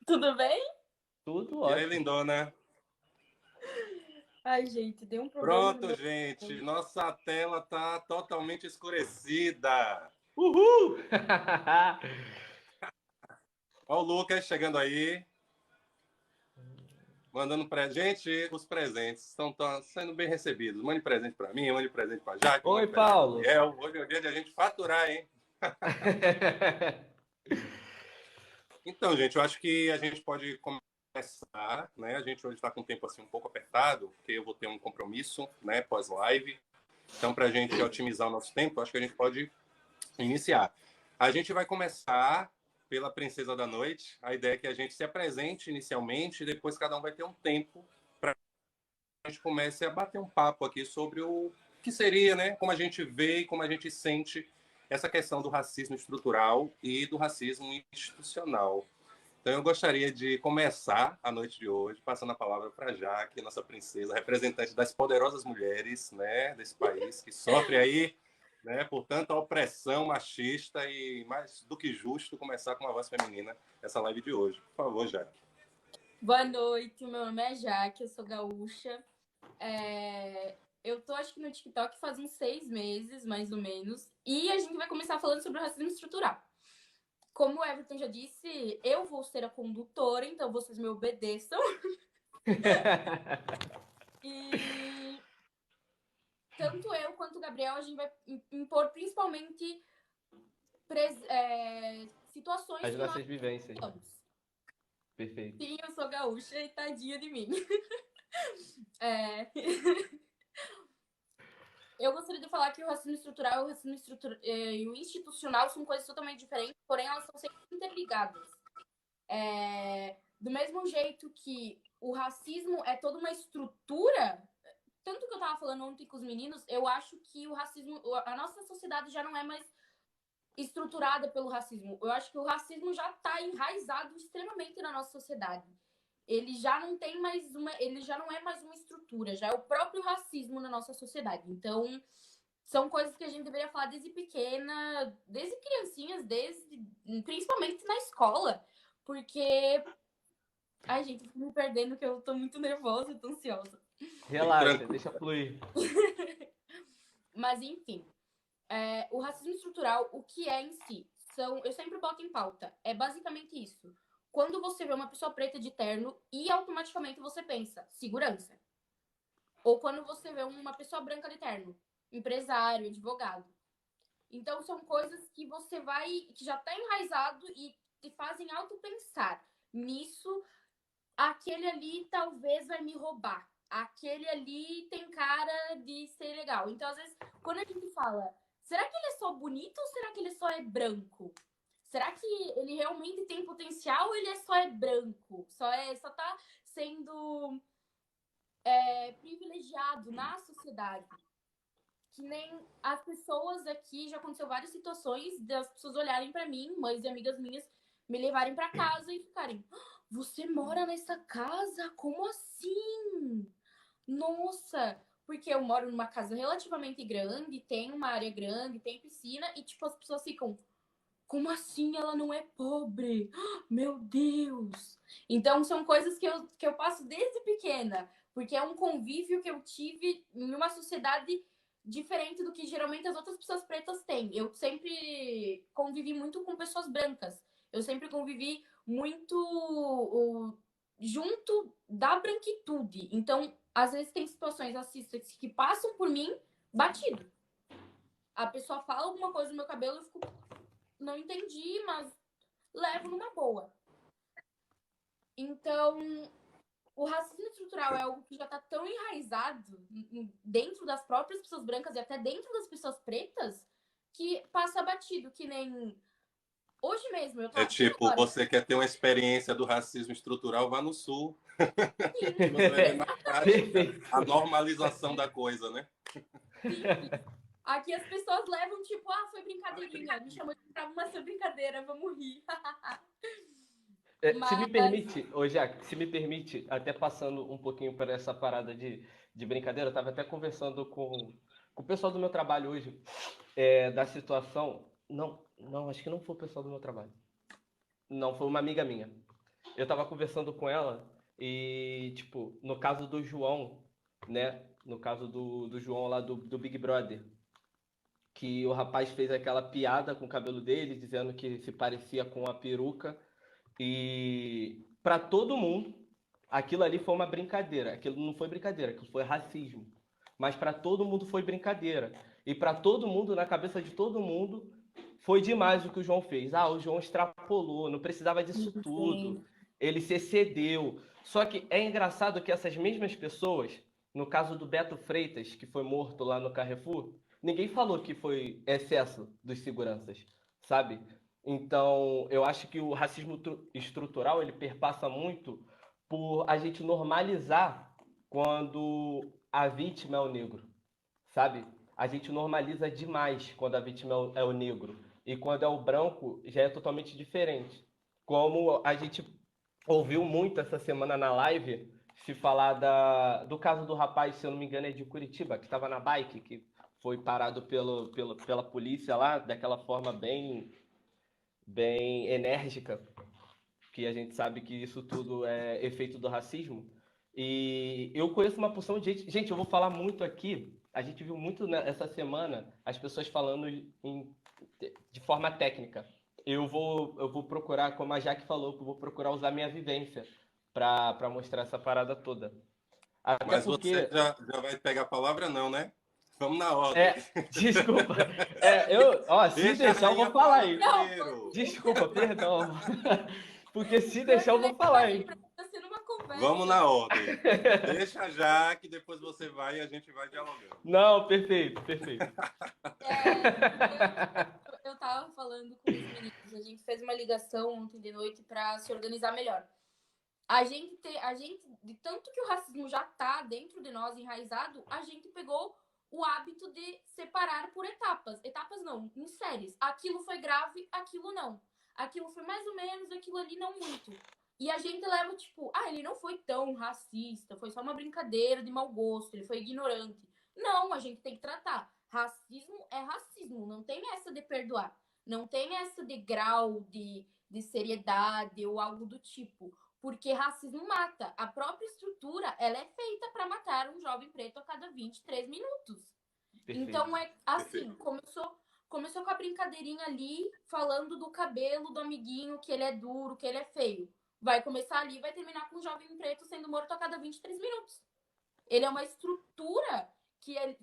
Tudo bem? Tudo E aí, ótimo. lindona? Ai, gente, deu um problema no Pronto, meu gente. telefone. Nossa tela tá totalmente escurecida. Uhul! Olha o Lucas chegando aí, mandando pra gente os presentes. Estão sendo bem recebidos. Mande presente pra mim, mande presente pra Jaque, Oi, mande presente pra Paulo. Gabriel. Hoje é o dia de a gente faturar, hein? Então, gente, eu acho que a gente pode começar, né? A gente hoje está com o tempo assim um pouco apertado, porque eu vou ter um compromisso, né, pós-live. Então, para a gente otimizar o nosso tempo, acho que a gente pode iniciar. A gente vai começar pela Princesa da Noite. A ideia é que a gente se apresente inicialmente e depois cada um vai ter um tempo para a gente comece a bater um papo aqui sobre o que seria, né? Como a gente vê e como a gente sente essa questão do racismo estrutural e do racismo institucional. Então, eu gostaria de começar a noite de hoje passando a palavra para a Jaque, nossa princesa, representante das poderosas mulheres, né, desse país, que sofre aí, né, por tanta opressão machista e, mais do que justo, começar com uma voz feminina essa live de hoje. Por favor, Jaque. Boa noite, meu nome é Jaque, eu sou gaúcha. Eu tô, acho que no TikTok faz uns 6 meses, mais ou menos, e a gente vai começar falando sobre o racismo estrutural. Como o Everton já disse, eu vou ser a condutora, então vocês me obedeçam. E tanto eu quanto o Gabriel, a gente vai impor principalmente situações As que nós nossas vivências. temos. Perfeito. Sim, eu sou gaúcha e tadinha de mim. É, eu gostaria de falar que o racismo estrutural e e o institucional são coisas totalmente diferentes, porém elas são sempre interligadas. Do mesmo jeito que o racismo é toda uma estrutura, tanto que eu estava falando ontem com os meninos, eu acho que o racismo, a nossa sociedade já não é mais estruturada pelo racismo. Eu acho que o racismo já está enraizado extremamente na nossa sociedade. Ele já não tem mais ele já não é mais uma estrutura, já é o próprio racismo na nossa sociedade. Então, são coisas que a gente deveria falar desde pequena, desde criancinhas, principalmente na escola, porque ai, gente, eu tô me perdendo que eu tô muito nervosa, tô ansiosa. Fique Relaxa, tranquilo. deixa fluir. Mas enfim, o racismo estrutural, o que é em si? Eu sempre boto em pauta. É basicamente isso. Quando você vê uma pessoa preta de terno e automaticamente você pensa segurança. Ou quando você vê uma pessoa branca de terno, empresário, advogado. Então são coisas que você vai, que já está enraizado e te fazem autopensar. Nisso, aquele ali talvez vai me roubar. Aquele ali tem cara de ser legal. Então, às vezes, quando a gente fala, será que ele é só bonito ou será que ele só é branco? Será que ele realmente tem potencial ou ele só é branco? Só tá sendo privilegiado na sociedade? Que nem as pessoas aqui, já aconteceu várias situações das pessoas olharem para mim, mães e amigas minhas, me levarem para casa e ficarem: você mora nessa casa? Como assim? Nossa! Porque eu moro numa casa relativamente grande, tem uma área grande, tem piscina, e tipo, as pessoas ficam: como assim ela não é pobre? Meu Deus! Então são coisas que eu passo desde pequena, porque é um convívio que eu tive em uma sociedade diferente do que geralmente as outras pessoas pretas têm. Eu sempre convivi muito com pessoas brancas. Eu sempre convivi muito junto da branquitude. Então, às vezes tem situações racistas que passam por mim batido. A pessoa fala alguma coisa no meu cabelo, eu fico, não entendi, mas levo numa boa. Então, o racismo estrutural é algo que já está tão enraizado dentro das próprias pessoas brancas e até dentro das pessoas pretas que passa batido, que nem hoje mesmo eu É tava aqui tipo, agora. você quer ter uma experiência do racismo estrutural, vá no Sul, Sim, que você vai ver na prática a Perfeito. normalização da coisa, né? sim. Aqui as pessoas levam tipo, foi brincadeirinha, me chamou de bravo, mas foi brincadeira, vamos rir. Se me Mas permite, ô Jack, se me permite, até passando um pouquinho por essa parada de brincadeira, eu estava até conversando com o pessoal do meu trabalho hoje, da situação. Não, não, acho que não foi o pessoal do meu trabalho. Não, foi uma amiga minha. eu tava conversando com ela e, tipo, no caso do João, né? No caso do João lá do Big Brother, que o rapaz fez aquela piada com o cabelo dele, dizendo que se parecia com a peruca. E para todo mundo, aquilo ali foi uma brincadeira. Aquilo não foi brincadeira, aquilo foi racismo. Mas para todo mundo foi brincadeira. E para todo mundo, na cabeça de todo mundo, foi demais o que o João fez. Ah, o João extrapolou, não precisava disso tudo. Sim. Ele se excedeu. Só que é engraçado que essas mesmas pessoas, no caso do Beto Freitas, que foi morto lá no Carrefour, ninguém falou que foi excesso dos seguranças, sabe? Então, eu acho que o racismo estrutural, ele perpassa muito por a gente normalizar quando a vítima é o negro, sabe? A gente normaliza demais quando a vítima é o negro. E quando é o branco, já é totalmente diferente. Como a gente ouviu muito essa semana na live se falar do caso do rapaz, se eu não me engano, é de Curitiba, que estava na bike, que foi parado pela polícia lá, daquela forma bem enérgica, que a gente sabe que isso tudo é efeito do racismo. E eu conheço uma porção de gente. Gente, eu vou falar muito aqui. A gente viu muito essa semana as pessoas falando de forma técnica. Eu vou procurar, como a Jaque falou, eu vou procurar usar minha vivência para mostrar essa parada toda. Até Mas você porque. já vai pegar a palavra, não, né? Vamos na ordem. Desculpa. Se Deixa a deixar, eu vou rainha falar falar aí. primeiro. Desculpa, perdão. Porque se deixar, eu vou Eu falar, falei hein? pra você ser numa conversa. Vamos na ordem. Deixa já, que depois você vai e a gente vai dialogando. Não, perfeito. Eu tava falando com os meninos, a gente fez uma ligação ontem de noite pra se organizar melhor. A gente, de tanto que o racismo já tá dentro de nós, enraizado, a gente pegou o hábito de separar por etapas. Etapas não, em séries. Aquilo foi grave, aquilo não. Aquilo foi mais ou menos, aquilo ali não muito. E a gente leva, tipo, ele não foi tão racista, foi só uma brincadeira de mau gosto, ele foi ignorante. Não, a gente tem que tratar. Racismo é racismo, não tem essa de perdoar. Não tem essa de grau de seriedade ou algo do tipo. Porque racismo mata. A própria estrutura, ela é feita para matar um jovem preto a cada 23 minutos. Perfeito. Então, é assim, começou com a brincadeirinha ali, falando do cabelo do amiguinho, que ele é duro, que ele é feio. Vai começar ali, vai terminar com um jovem preto sendo morto a cada 23 minutos. Ele é uma estrutura que é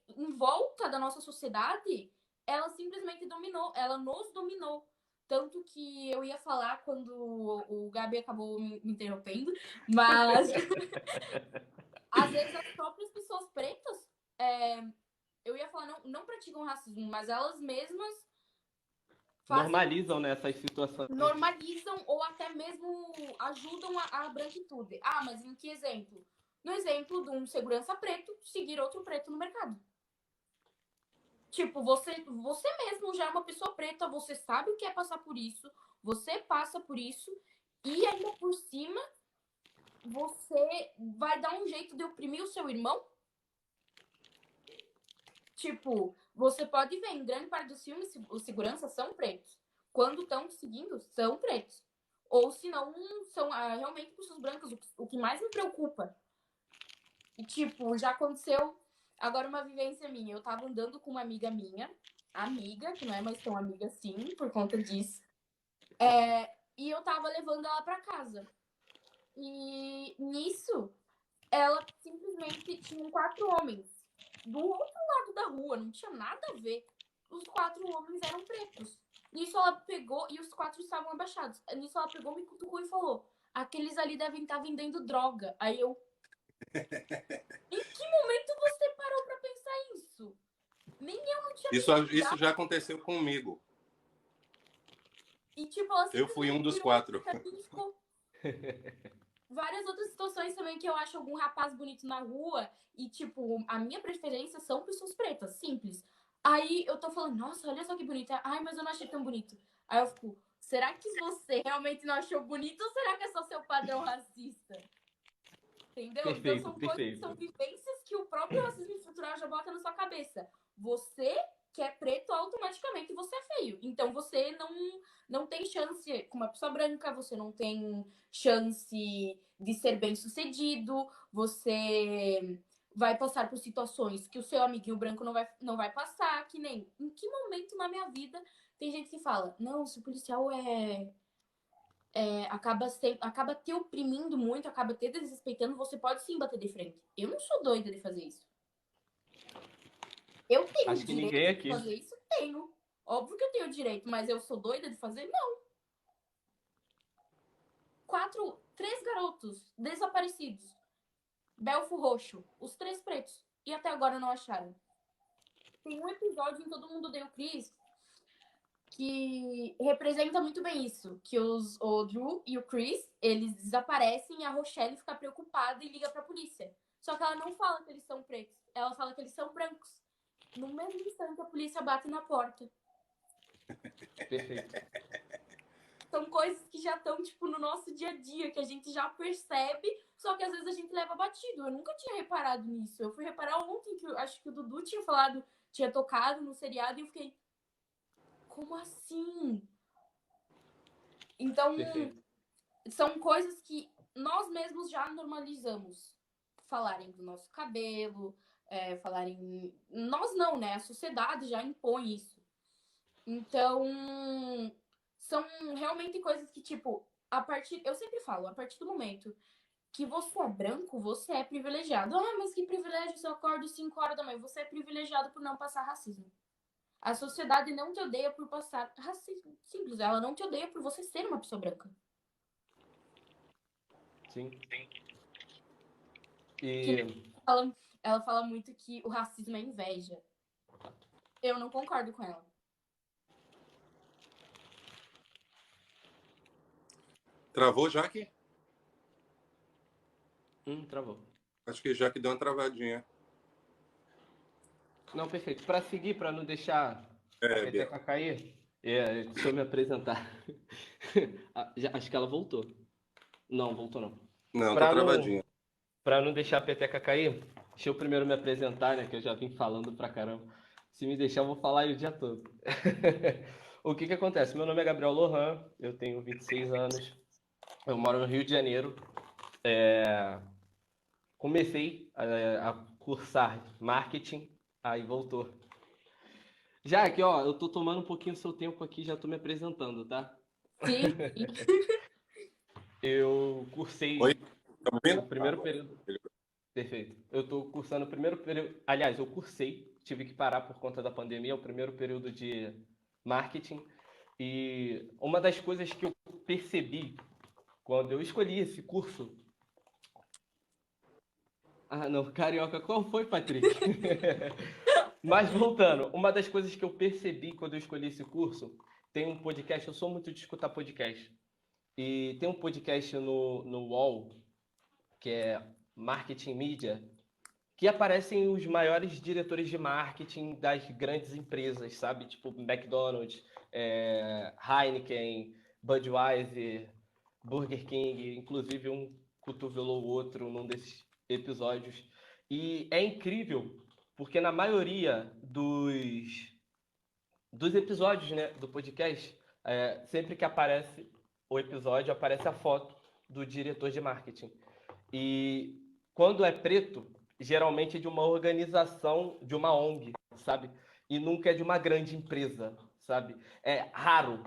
em volta da nossa sociedade, ela simplesmente dominou, ela nos dominou. Tanto que eu ia falar quando o Gabi acabou me interrompendo, mas às vezes as próprias pessoas pretas, eu ia falar, não praticam racismo, mas elas mesmas normalizam nessas situações. Normalizam ou até mesmo ajudam a branquitude. Mas em que exemplo? No exemplo de um segurança preto seguir outro preto no mercado. Tipo, você mesmo já é uma pessoa preta, você sabe o que é passar por isso, você passa por isso, e ainda por cima, você vai dar um jeito de oprimir o seu irmão? Tipo, você pode ver, em grande parte dos filmes, os seguranças são pretos. Quando estão seguindo, são pretos. Ou se não, são realmente pessoas brancas, o que mais me preocupa. E, tipo, já aconteceu agora uma vivência minha. Eu tava andando com uma amiga minha, que não é mais tão amiga assim, por conta disso. E eu tava levando ela pra casa. E nisso, ela simplesmente tinha 4 homens do outro lado da rua, não tinha nada a ver. Os 4 homens eram pretos. Nisso ela pegou, e os 4 estavam abaixados. Nisso ela pegou, me cutucou e falou: aqueles ali devem estar vendendo droga. Aí eu... Em que momento você parou pra pensar isso? Nem eu não tinha Isso já aconteceu comigo. E tipo, ela eu fui um dos 4. Várias outras situações também que eu acho algum rapaz bonito na rua e, tipo, a minha preferência são pessoas pretas, simples. Aí eu tô falando, nossa, olha só que bonita. Ai, mas eu não achei tão bonito. Aí eu fico, será que você realmente não achou bonito ou será que é só seu padrão racista? Entendeu? Perfeito, Então são vivências que o próprio racismo estrutural já bota na sua cabeça. Você que é preto, automaticamente você é feio. Então você não tem chance, com uma pessoa branca, você não tem chance de ser bem-sucedido, você vai passar por situações que o seu amiguinho branco não vai passar, que nem em que momento na minha vida tem gente que fala, não, se o policial acaba te oprimindo muito, acaba te desrespeitando, você pode sim bater de frente. Eu não sou doida de fazer isso. Eu tenho Acho que direito ninguém de aqui. fazer isso? Tenho. Óbvio que eu tenho direito, mas eu sou doida de fazer? Não. 3 garotos desaparecidos. Belfo Roxo, os 3 pretos. E até agora não acharam. Tem um episódio em Todo Mundo Odeia o Chris que representa muito bem isso. Que o Drew e o Chris, eles desaparecem e a Rochelle fica preocupada e liga pra polícia. Só que ela não fala que eles são pretos. Ela fala que eles são brancos. No mesmo instante, a polícia bate na porta. Perfeito. São coisas que já estão, tipo, no nosso dia a dia, que a gente já percebe, só que às vezes a gente leva batido. Eu nunca tinha reparado nisso. Eu fui reparar ontem, que eu acho que o Dudu tinha tocado no seriado, e eu fiquei, como assim? Então, Perfeito. são coisas que nós mesmos já normalizamos. Falarem do nosso cabelo, falarem... Nós não, né? A sociedade já impõe isso. Então, são realmente coisas que, tipo, eu sempre falo, a partir do momento que você é branco, você é privilegiado. Ah, mas que privilégio se eu acordo 5 horas da manhã. Você é privilegiado por não passar racismo. A sociedade não te odeia por passar racismo. Simples, ela não te odeia por você ser uma pessoa branca. Sim. Que ela fala muito que o racismo é inveja. Eu não concordo com ela. Travou, Jaque? Travou. Acho que Jaque deu uma travadinha. Não, perfeito. Para seguir, para não deixar a Bia. peteca cair, deixa eu me apresentar. Acho que ela voltou. Não, voltou não. Não, Pra tá travadinha. Para não deixar a peteca cair, deixa eu primeiro me apresentar, né? Que eu já vim falando pra caramba. Se me deixar, eu vou falar aí o dia todo. O que acontece? Meu nome é Gabriel Lohan, eu tenho 26 anos, eu moro no Rio de Janeiro. Comecei a cursar marketing, aí voltou. Já aqui, ó, eu tô tomando um pouquinho do seu tempo aqui, já tô me apresentando, tá? Sim. Eu cursei Oi? Tá me o ouvindo? primeiro período. Perfeito. Eu tô cursando o primeiro período. Aliás, eu cursei, tive que parar por conta da pandemia, o primeiro período de marketing. E uma das coisas que eu percebi quando eu escolhi esse curso. Ah, não, carioca, qual foi, Patrick? Mas voltando, uma das coisas que eu percebi quando eu escolhi esse curso, tem um podcast, eu sou muito de escutar podcast. E tem um podcast no UOL, que é Marketing Media, que aparecem os maiores diretores de marketing das grandes empresas, sabe? Tipo McDonald's, Heineken, Budweiser, Burger King, inclusive um cotovelou o outro num desses episódios. E é incrível, porque na maioria dos episódios, né, do podcast, sempre que aparece o episódio, aparece a foto do diretor de marketing. E quando é preto, geralmente é de uma organização, de uma ONG, sabe? E nunca é de uma grande empresa, sabe? É raro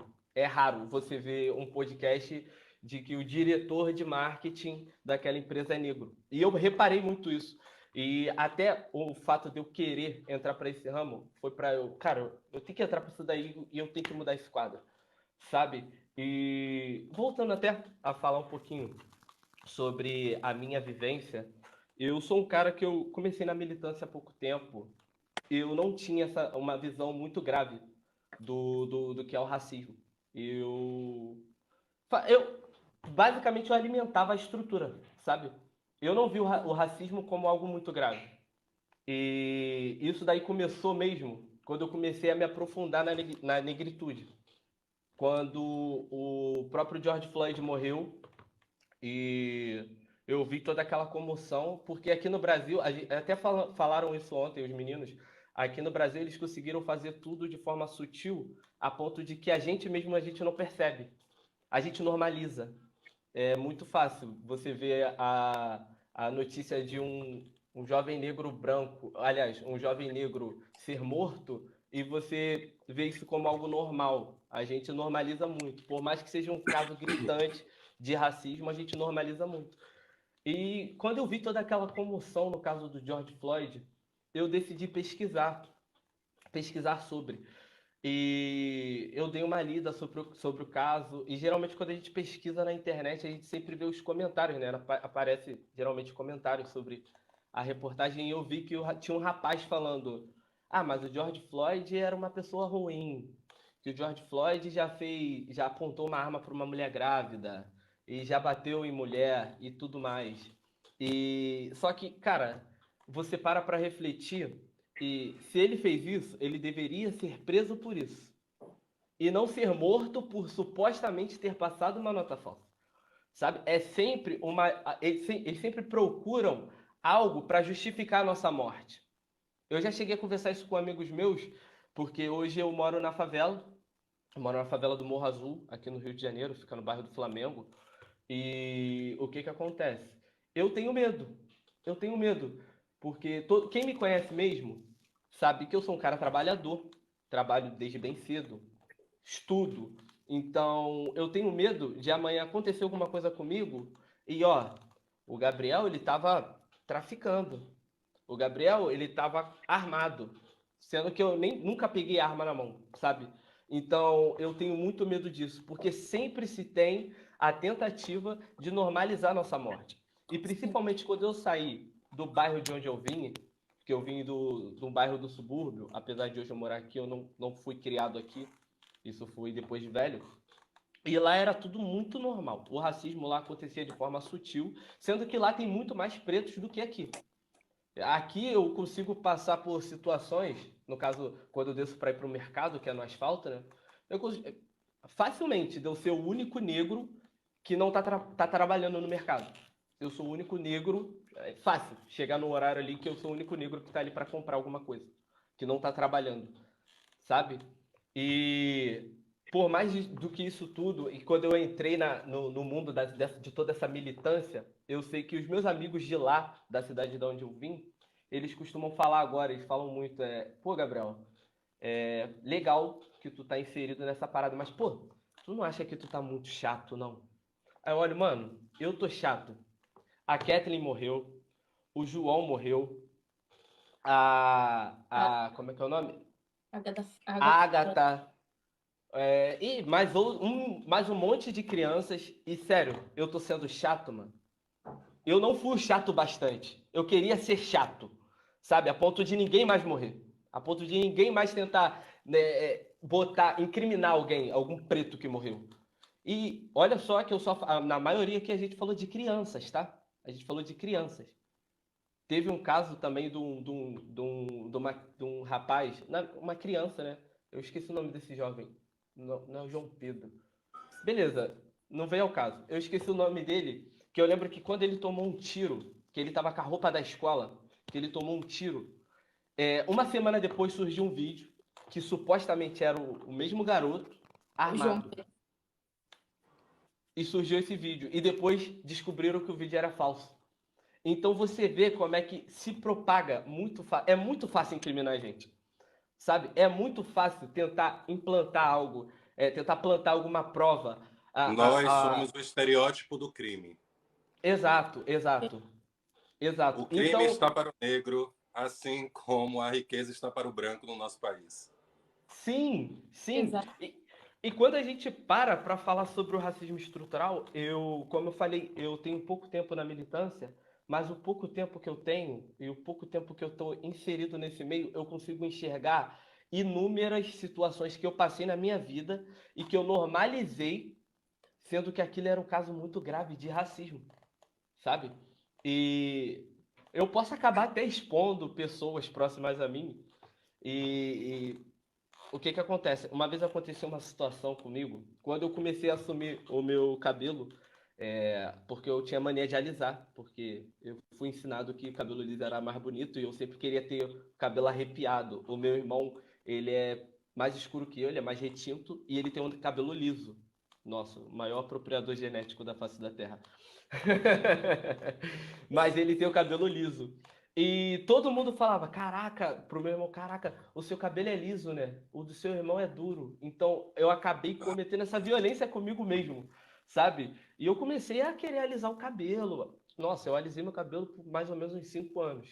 você ver um podcast de que o diretor de marketing daquela empresa é negro. E eu reparei muito isso. E até o fato de eu querer entrar para esse ramo foi para cara, eu tenho que entrar para isso daí e eu tenho que mudar esse quadro, sabe? E voltando até a falar um pouquinho sobre a minha vivência, eu sou um cara que eu comecei na militância há pouco tempo. Eu não tinha uma visão muito grave do que é o racismo. Eu basicamente eu alimentava a estrutura, sabe? Eu não vi o racismo como algo muito grave. E isso daí começou mesmo quando eu comecei a me aprofundar na negritude. Quando o próprio George Floyd morreu, e eu vi toda aquela comoção, porque aqui no Brasil, até falaram isso ontem, os meninos, Aqui no Brasil, eles conseguiram fazer tudo de forma sutil, a ponto de que a gente mesmo a gente não percebe. A gente normaliza. É muito fácil você ver a notícia de um jovem negro branco, aliás, um jovem negro ser morto, e você vê isso como algo normal. A gente normaliza muito. Por mais que seja um caso gritante de racismo, a gente normaliza muito. E quando eu vi toda aquela comoção no caso do George Floyd, eu decidi pesquisar sobre. E eu dei uma lida sobre o caso. E geralmente, quando a gente pesquisa na internet, a gente sempre vê os comentários, né? Aparece geralmente comentários sobre a reportagem. E eu vi que tinha um rapaz falando: Ah, mas o George Floyd era uma pessoa ruim. Que o George Floyd já apontou uma arma para uma mulher grávida. E já bateu em mulher e tudo mais. E só que, cara, você para refletir. E se ele fez isso, ele deveria ser preso por isso. E não ser morto por supostamente ter passado uma nota falsa. Sabe? É sempre uma. Eles sempre procuram algo para justificar a nossa morte. Eu já cheguei a conversar isso com amigos meus, porque hoje eu moro na favela. Eu moro na favela do Morro Azul, aqui no Rio de Janeiro, fica no bairro do Flamengo. E o que que acontece? Eu tenho medo. Eu tenho medo. Porque quem me conhece mesmo sabe que eu sou um cara trabalhador. Trabalho desde bem cedo. Estudo. Então, eu tenho medo de amanhã acontecer alguma coisa comigo e, ó, o Gabriel, ele tava traficando. O Gabriel, ele tava armado. Sendo que eu nunca peguei arma na mão, sabe? Então, eu tenho muito medo disso, porque sempre se tem a tentativa de normalizar nossa morte. E principalmente quando eu saí do bairro de onde eu vim, que eu vim de um bairro do subúrbio, apesar de hoje eu morar aqui, eu não fui criado aqui, isso foi depois de velho. E lá era tudo muito normal. O racismo lá acontecia de forma sutil, sendo que lá tem muito mais pretos do que aqui. Aqui eu consigo passar por situações, no caso, quando eu desço para ir para o mercado, que é no asfalto, né? Eu consigo, facilmente, de eu ser o único negro que não tá trabalhando no mercado. Eu sou o único negro, é fácil chegar no horário ali que eu sou o único negro que está ali para comprar alguma coisa, que não está trabalhando, sabe? E por mais do que isso tudo, e quando eu entrei no mundo de toda essa militância, eu sei que os meus amigos de lá, da cidade de onde eu vim, eles costumam falar agora, eles falam muito, pô, Gabriel, é legal que tu tá inserido nessa parada, mas, pô, tu não acha que tu tá muito chato, não? Aí eu olho, mano, eu tô chato. A Kathleen morreu, o João morreu, como é que é o nome? A Agatha, e mais um monte de crianças. E sério, eu tô sendo chato, mano. Eu não fui chato bastante. Eu queria ser chato, sabe? A ponto de ninguém mais morrer. A ponto de ninguém mais tentar, né, incriminar alguém, algum preto que morreu. E olha só que na maioria que a gente falou de crianças, tá? A gente falou de crianças. Teve um caso também de um rapaz, uma criança, né? Eu esqueci o nome desse jovem. Não é o João Pedro. Beleza, não veio ao caso. Eu esqueci o nome dele, que eu lembro que quando ele tomou um tiro, que ele tava com a roupa da escola, que ele tomou um tiro, uma semana depois surgiu um vídeo que supostamente era o mesmo garoto armado. E surgiu esse vídeo. E depois descobriram que o vídeo era falso. Então você vê como é que se propaga muito fácil. É muito fácil incriminar a gente. Sabe? É muito fácil tentar implantar algo, tentar plantar alguma prova. Nós somos o estereótipo do crime. Exato, exato. Exato. O crime Então, está para o negro, assim como a riqueza está para o branco no nosso país. sim, sim. E quando a gente para falar sobre o racismo estrutural, como eu falei, eu tenho pouco tempo na militância, mas o pouco tempo que eu tenho e o pouco tempo que eu estou inserido nesse meio, eu consigo enxergar inúmeras situações que eu passei na minha vida e que eu normalizei, sendo que aquilo era um caso muito grave de racismo, sabe? E eu posso acabar até expondo pessoas próximas a mim. E o que que acontece? Uma vez aconteceu uma situação comigo, quando eu comecei a assumir o meu cabelo, Porque eu tinha mania de alisar, porque eu fui ensinado que o cabelo liso era mais bonito e eu sempre queria ter o cabelo arrepiado. O meu irmão, ele é mais escuro que eu, ele é mais retinto e ele tem um cabelo liso. Nossa, o maior apropriador genético da face da Terra. Mas ele tem o cabelo liso. E todo mundo falava, caraca, pro meu irmão, caraca, o seu cabelo é liso, né? O do seu irmão é duro. Então eu acabei cometendo essa violência comigo mesmo, sabe? E eu comecei a querer alisar o cabelo. Nossa, eu alisei meu cabelo por mais ou menos uns 5 anos.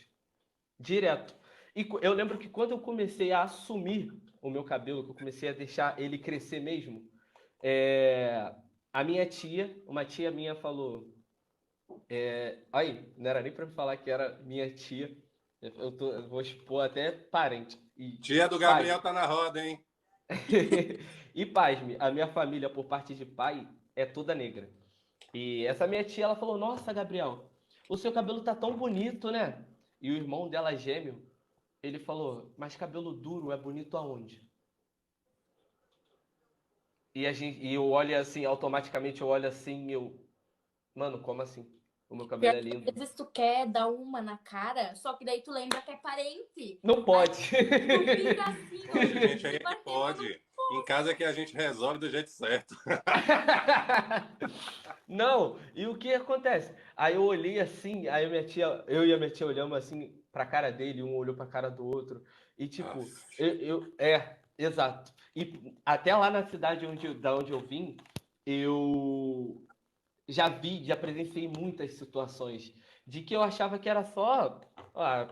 Direto. E eu lembro que quando eu comecei a assumir o meu cabelo, que eu comecei a deixar ele crescer mesmo, a minha tia, uma tia minha falou, aí, não era nem pra me falar que era minha tia. Eu vou expor até parente. Tia do Gabriel tá na roda, hein? E pasme, a minha família, por parte de pai, é toda negra. E essa minha tia, ela falou, nossa, Gabriel, o seu cabelo tá tão bonito, né? E o irmão dela, gêmeo, ele falou, mas cabelo duro é bonito aonde? E eu olho assim, automaticamente eu olho assim, mano, como assim? O meu cabelo é Às lindo. vezes tu quer dar uma na cara, só que daí tu lembra que é parente. Não pode. Tu fica assim, Poxa, gente, aí se que batendo pode. Em casa é que a gente resolve do jeito certo. Não, e o que acontece? Aí eu olhei assim, aí eu e a minha tia olhamos assim pra cara dele, um olhou pra cara do outro. E tipo, exato. E até lá na cidade da onde eu vim, eu já presenciei muitas situações de que eu achava que era só,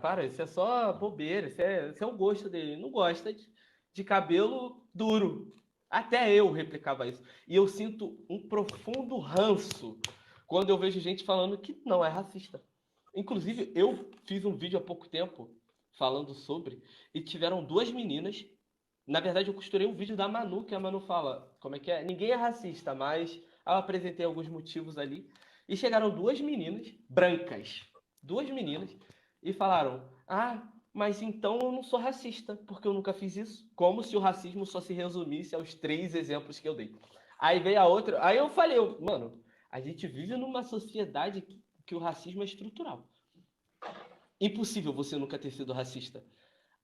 para, isso é só bobeira, isso é o gosto dele. Ele não gosta de cabelo duro. Até eu replicava isso. E eu sinto um profundo ranço quando eu vejo gente falando que não é racista. Inclusive, eu fiz um vídeo há pouco tempo falando sobre, e tiveram duas meninas. Na verdade, eu costurei um vídeo da Manu, que a Manu fala, como é que é? Ninguém é racista, mas eu apresentei alguns motivos ali. E chegaram duas meninas, brancas, duas meninas, e falaram: mas então eu não sou racista, porque eu nunca fiz isso. Como se o racismo só se resumisse aos 3 exemplos que eu dei. Aí veio a outra, aí eu falei, mano, a gente vive numa sociedade que o racismo é estrutural. Impossível você nunca ter sido racista.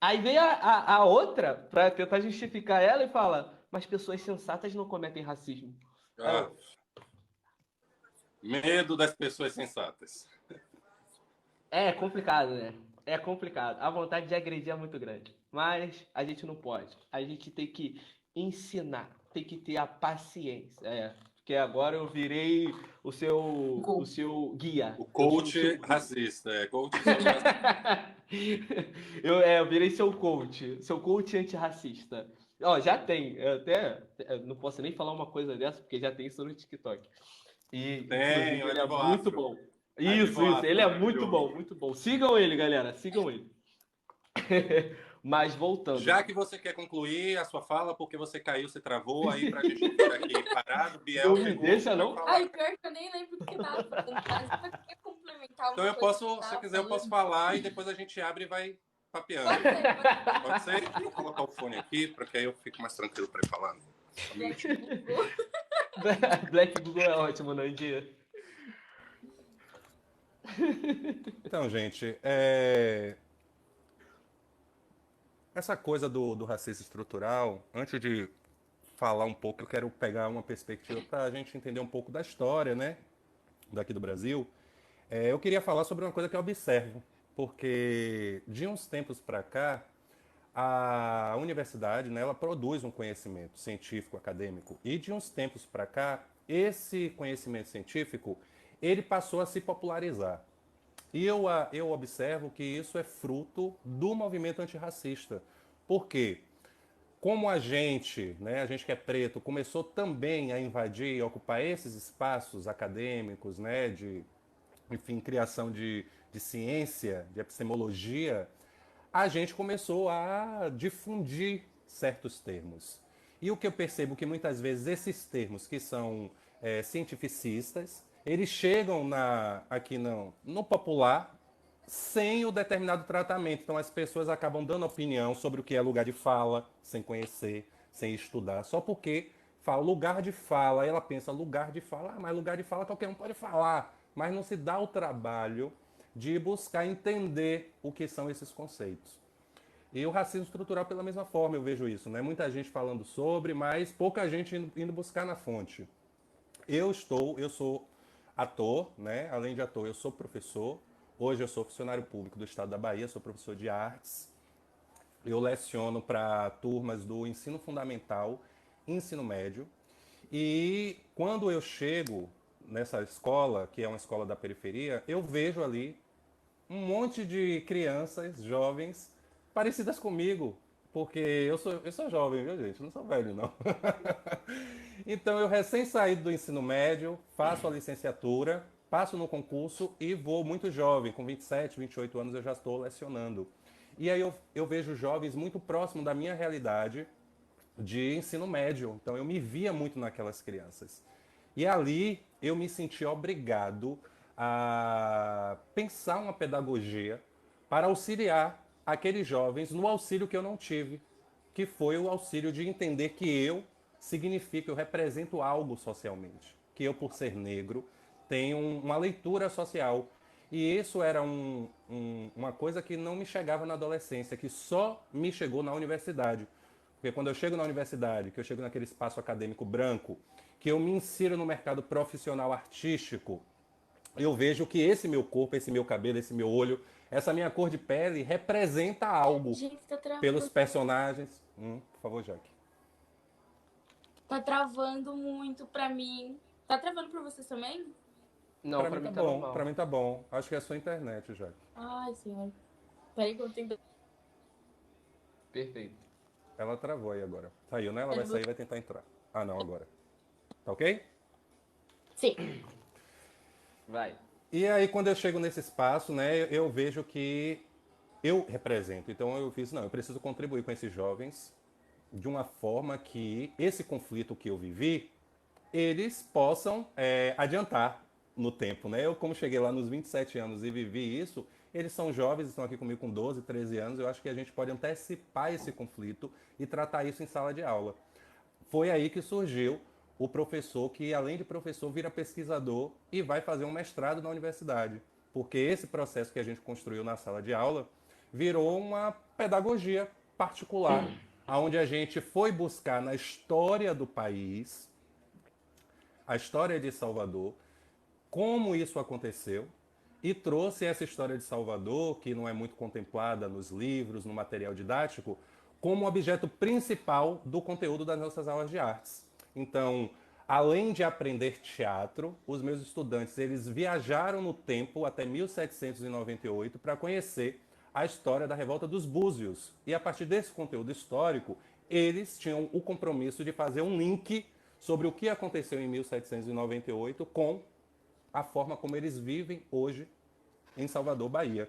Aí veio a outra para tentar justificar ela e fala: mas pessoas sensatas não cometem racismo. Ah, medo das pessoas sensatas. É complicado, né? É complicado. A vontade de agredir é muito grande. Mas a gente não pode. A gente tem que ensinar, tem que ter a paciência. Porque agora eu virei o seu guia. O coach racista. Coach sobre racista. Eu virei seu coach antirracista. Ó, já tem. Eu não posso nem falar uma coisa dessa, porque já tem isso no TikTok. E, Tem, inclusive, o ele é Edivo muito Afro. bom. Edivo Isso. Ele Afro, é muito maravilhoso. bom, muito bom. Sigam ele, galera. Sigam ele. Mas voltando. Já que você quer concluir a sua fala, porque você caiu, você travou, aí pra gente não ficar aqui parado, Biel Não me chegou, deixa, vai não? falar. Ai, pior que eu nem lembro o que eu tava falando, mas eu queria complementar uma Então eu coisa posso, que se você tava quiser, eu posso falando. falar e depois a gente abre e vai papeando. Pode ser. Pode ser? Vou colocar o fone aqui, porque aí eu fico mais tranquilo para ir falando. Black Google é ótimo, não é dia? Então, gente, essa coisa do racismo estrutural, antes de falar um pouco, eu quero pegar uma perspectiva para a gente entender um pouco da história, né, daqui do Brasil. Eu queria falar sobre uma coisa que eu observo, porque de uns tempos para cá, a universidade, né, ela produz um conhecimento científico, acadêmico, e de uns tempos para cá, esse conhecimento científico, ele passou a se popularizar. E eu observo que isso é fruto do movimento antirracista. Por quê? Como a gente, né, a gente que é preto, começou também a invadir e ocupar esses espaços acadêmicos, né, de, enfim, criação de ciência, de epistemologia, a gente começou a difundir certos termos. E o que eu percebo que muitas vezes esses termos que são cientificistas, eles chegam aqui no popular sem o determinado tratamento. Então as pessoas acabam dando opinião sobre o que é lugar de fala, sem conhecer, sem estudar, só porque fala lugar de fala, aí ela pensa lugar de fala, mas lugar de fala qualquer um pode falar, mas não se dá o trabalho de buscar entender o que são esses conceitos. E o racismo estrutural, pela mesma forma, eu vejo isso, né? Muita gente falando sobre, mas pouca gente indo buscar na fonte. Eu sou ator, né? Além de ator, eu sou professor. Hoje eu sou funcionário público do Estado da Bahia, sou professor de artes. Eu leciono para turmas do ensino fundamental e ensino médio. E quando eu chego nessa escola, que é uma escola da periferia, eu vejo ali um monte de crianças, jovens, parecidas comigo. Porque eu sou jovem, viu, gente? Não sou velho, não. Então, eu recém saído do ensino médio, faço a licenciatura, passo no concurso e vou muito jovem, com 27, 28 anos eu já estou lecionando. E aí eu vejo jovens muito próximos da minha realidade de ensino médio. Então, eu me via muito naquelas crianças. E ali eu me senti obrigado a pensar uma pedagogia para auxiliar aqueles jovens no auxílio que eu não tive, que foi o auxílio de entender que eu significa, eu represento algo socialmente, que eu, por ser negro, tenho uma leitura social. E isso era uma coisa que não me chegava na adolescência, que só me chegou na universidade. Porque quando eu chego na universidade, que eu chego naquele espaço acadêmico branco, que eu me insiro no mercado profissional artístico, eu vejo que esse meu corpo, esse meu cabelo, esse meu olho, essa minha cor de pele representa algo Gente, tá pelos travando. personagens. Por favor, Jaque. Tá travando muito pra mim. Tá travando pra vocês também? Não, Pra pra mim mim tá tá bom, pra normal. mim tá bom. Acho que é a sua internet, Jaque. Ai, senhor. Peraí que eu tenho... Perfeito. Ela travou aí agora. Saiu, né? Ela vai sair e vai tentar entrar. Ah, não, agora. Tá ok? Sim. Vai. E aí, quando eu chego nesse espaço, né, eu vejo que eu represento. Então eu fiz, não, eu preciso contribuir com esses jovens de uma forma que esse conflito que eu vivi, eles possam adiantar no tempo, né? Eu, como cheguei lá nos 27 anos e vivi isso, eles são jovens, estão aqui comigo com 12, 13 anos, eu acho que a gente pode antecipar esse conflito e tratar isso em sala de aula. Foi aí que surgiu o professor que, além de professor, vira pesquisador e vai fazer um mestrado na universidade. Porque esse processo que a gente construiu na sala de aula virou uma pedagogia particular, onde a gente foi buscar na história do país, a história de Salvador, como isso aconteceu, e trouxe essa história de Salvador, que não é muito contemplada nos livros, no material didático, como objeto principal do conteúdo das nossas aulas de artes. Então, além de aprender teatro, os meus estudantes eles viajaram no tempo até 1798 para conhecer a história da Revolta dos Búzios. E a partir desse conteúdo histórico, eles tinham o compromisso de fazer um link sobre o que aconteceu em 1798 com a forma como eles vivem hoje em Salvador, Bahia.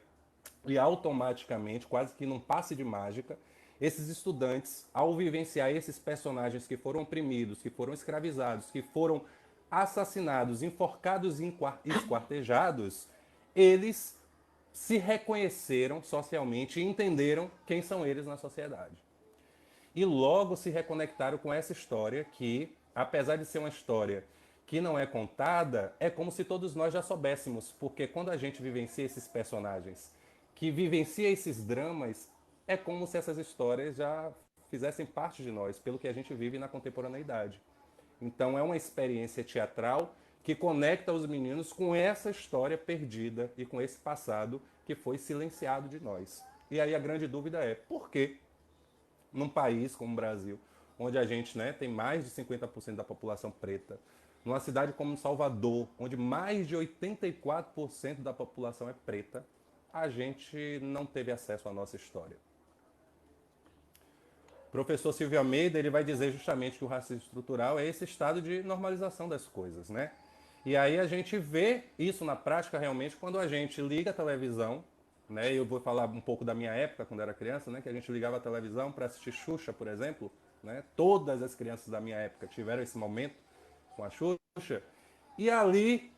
E automaticamente, quase que num passe de mágica, esses estudantes, ao vivenciar esses personagens que foram oprimidos, que foram escravizados, que foram assassinados, enforcados e esquartejados, eles se reconheceram socialmente e entenderam quem são eles na sociedade. E logo se reconectaram com essa história que, apesar de ser uma história que não é contada, é como se todos nós já soubéssemos, porque quando a gente vivencia esses personagens, que vivencia esses dramas, é como se essas histórias já fizessem parte de nós, pelo que a gente vive na contemporaneidade. Então é uma experiência teatral que conecta os meninos com essa história perdida e com esse passado que foi silenciado de nós. E aí a grande dúvida é, por que num país como o Brasil, onde a gente tem mais de 50% da população preta, numa cidade como Salvador, onde mais de 84% da população é preta, a gente não teve acesso à nossa história. O professor Silvio Almeida ele vai dizer justamente que o racismo estrutural é esse estado de normalização das coisas, né? E aí a gente vê isso na prática realmente quando a gente liga a televisão, né? Eu vou falar um pouco da minha época quando era criança, né? Que a gente ligava a televisão para assistir Xuxa, por exemplo, né? Todas as crianças da minha época tiveram esse momento com a Xuxa. E ali,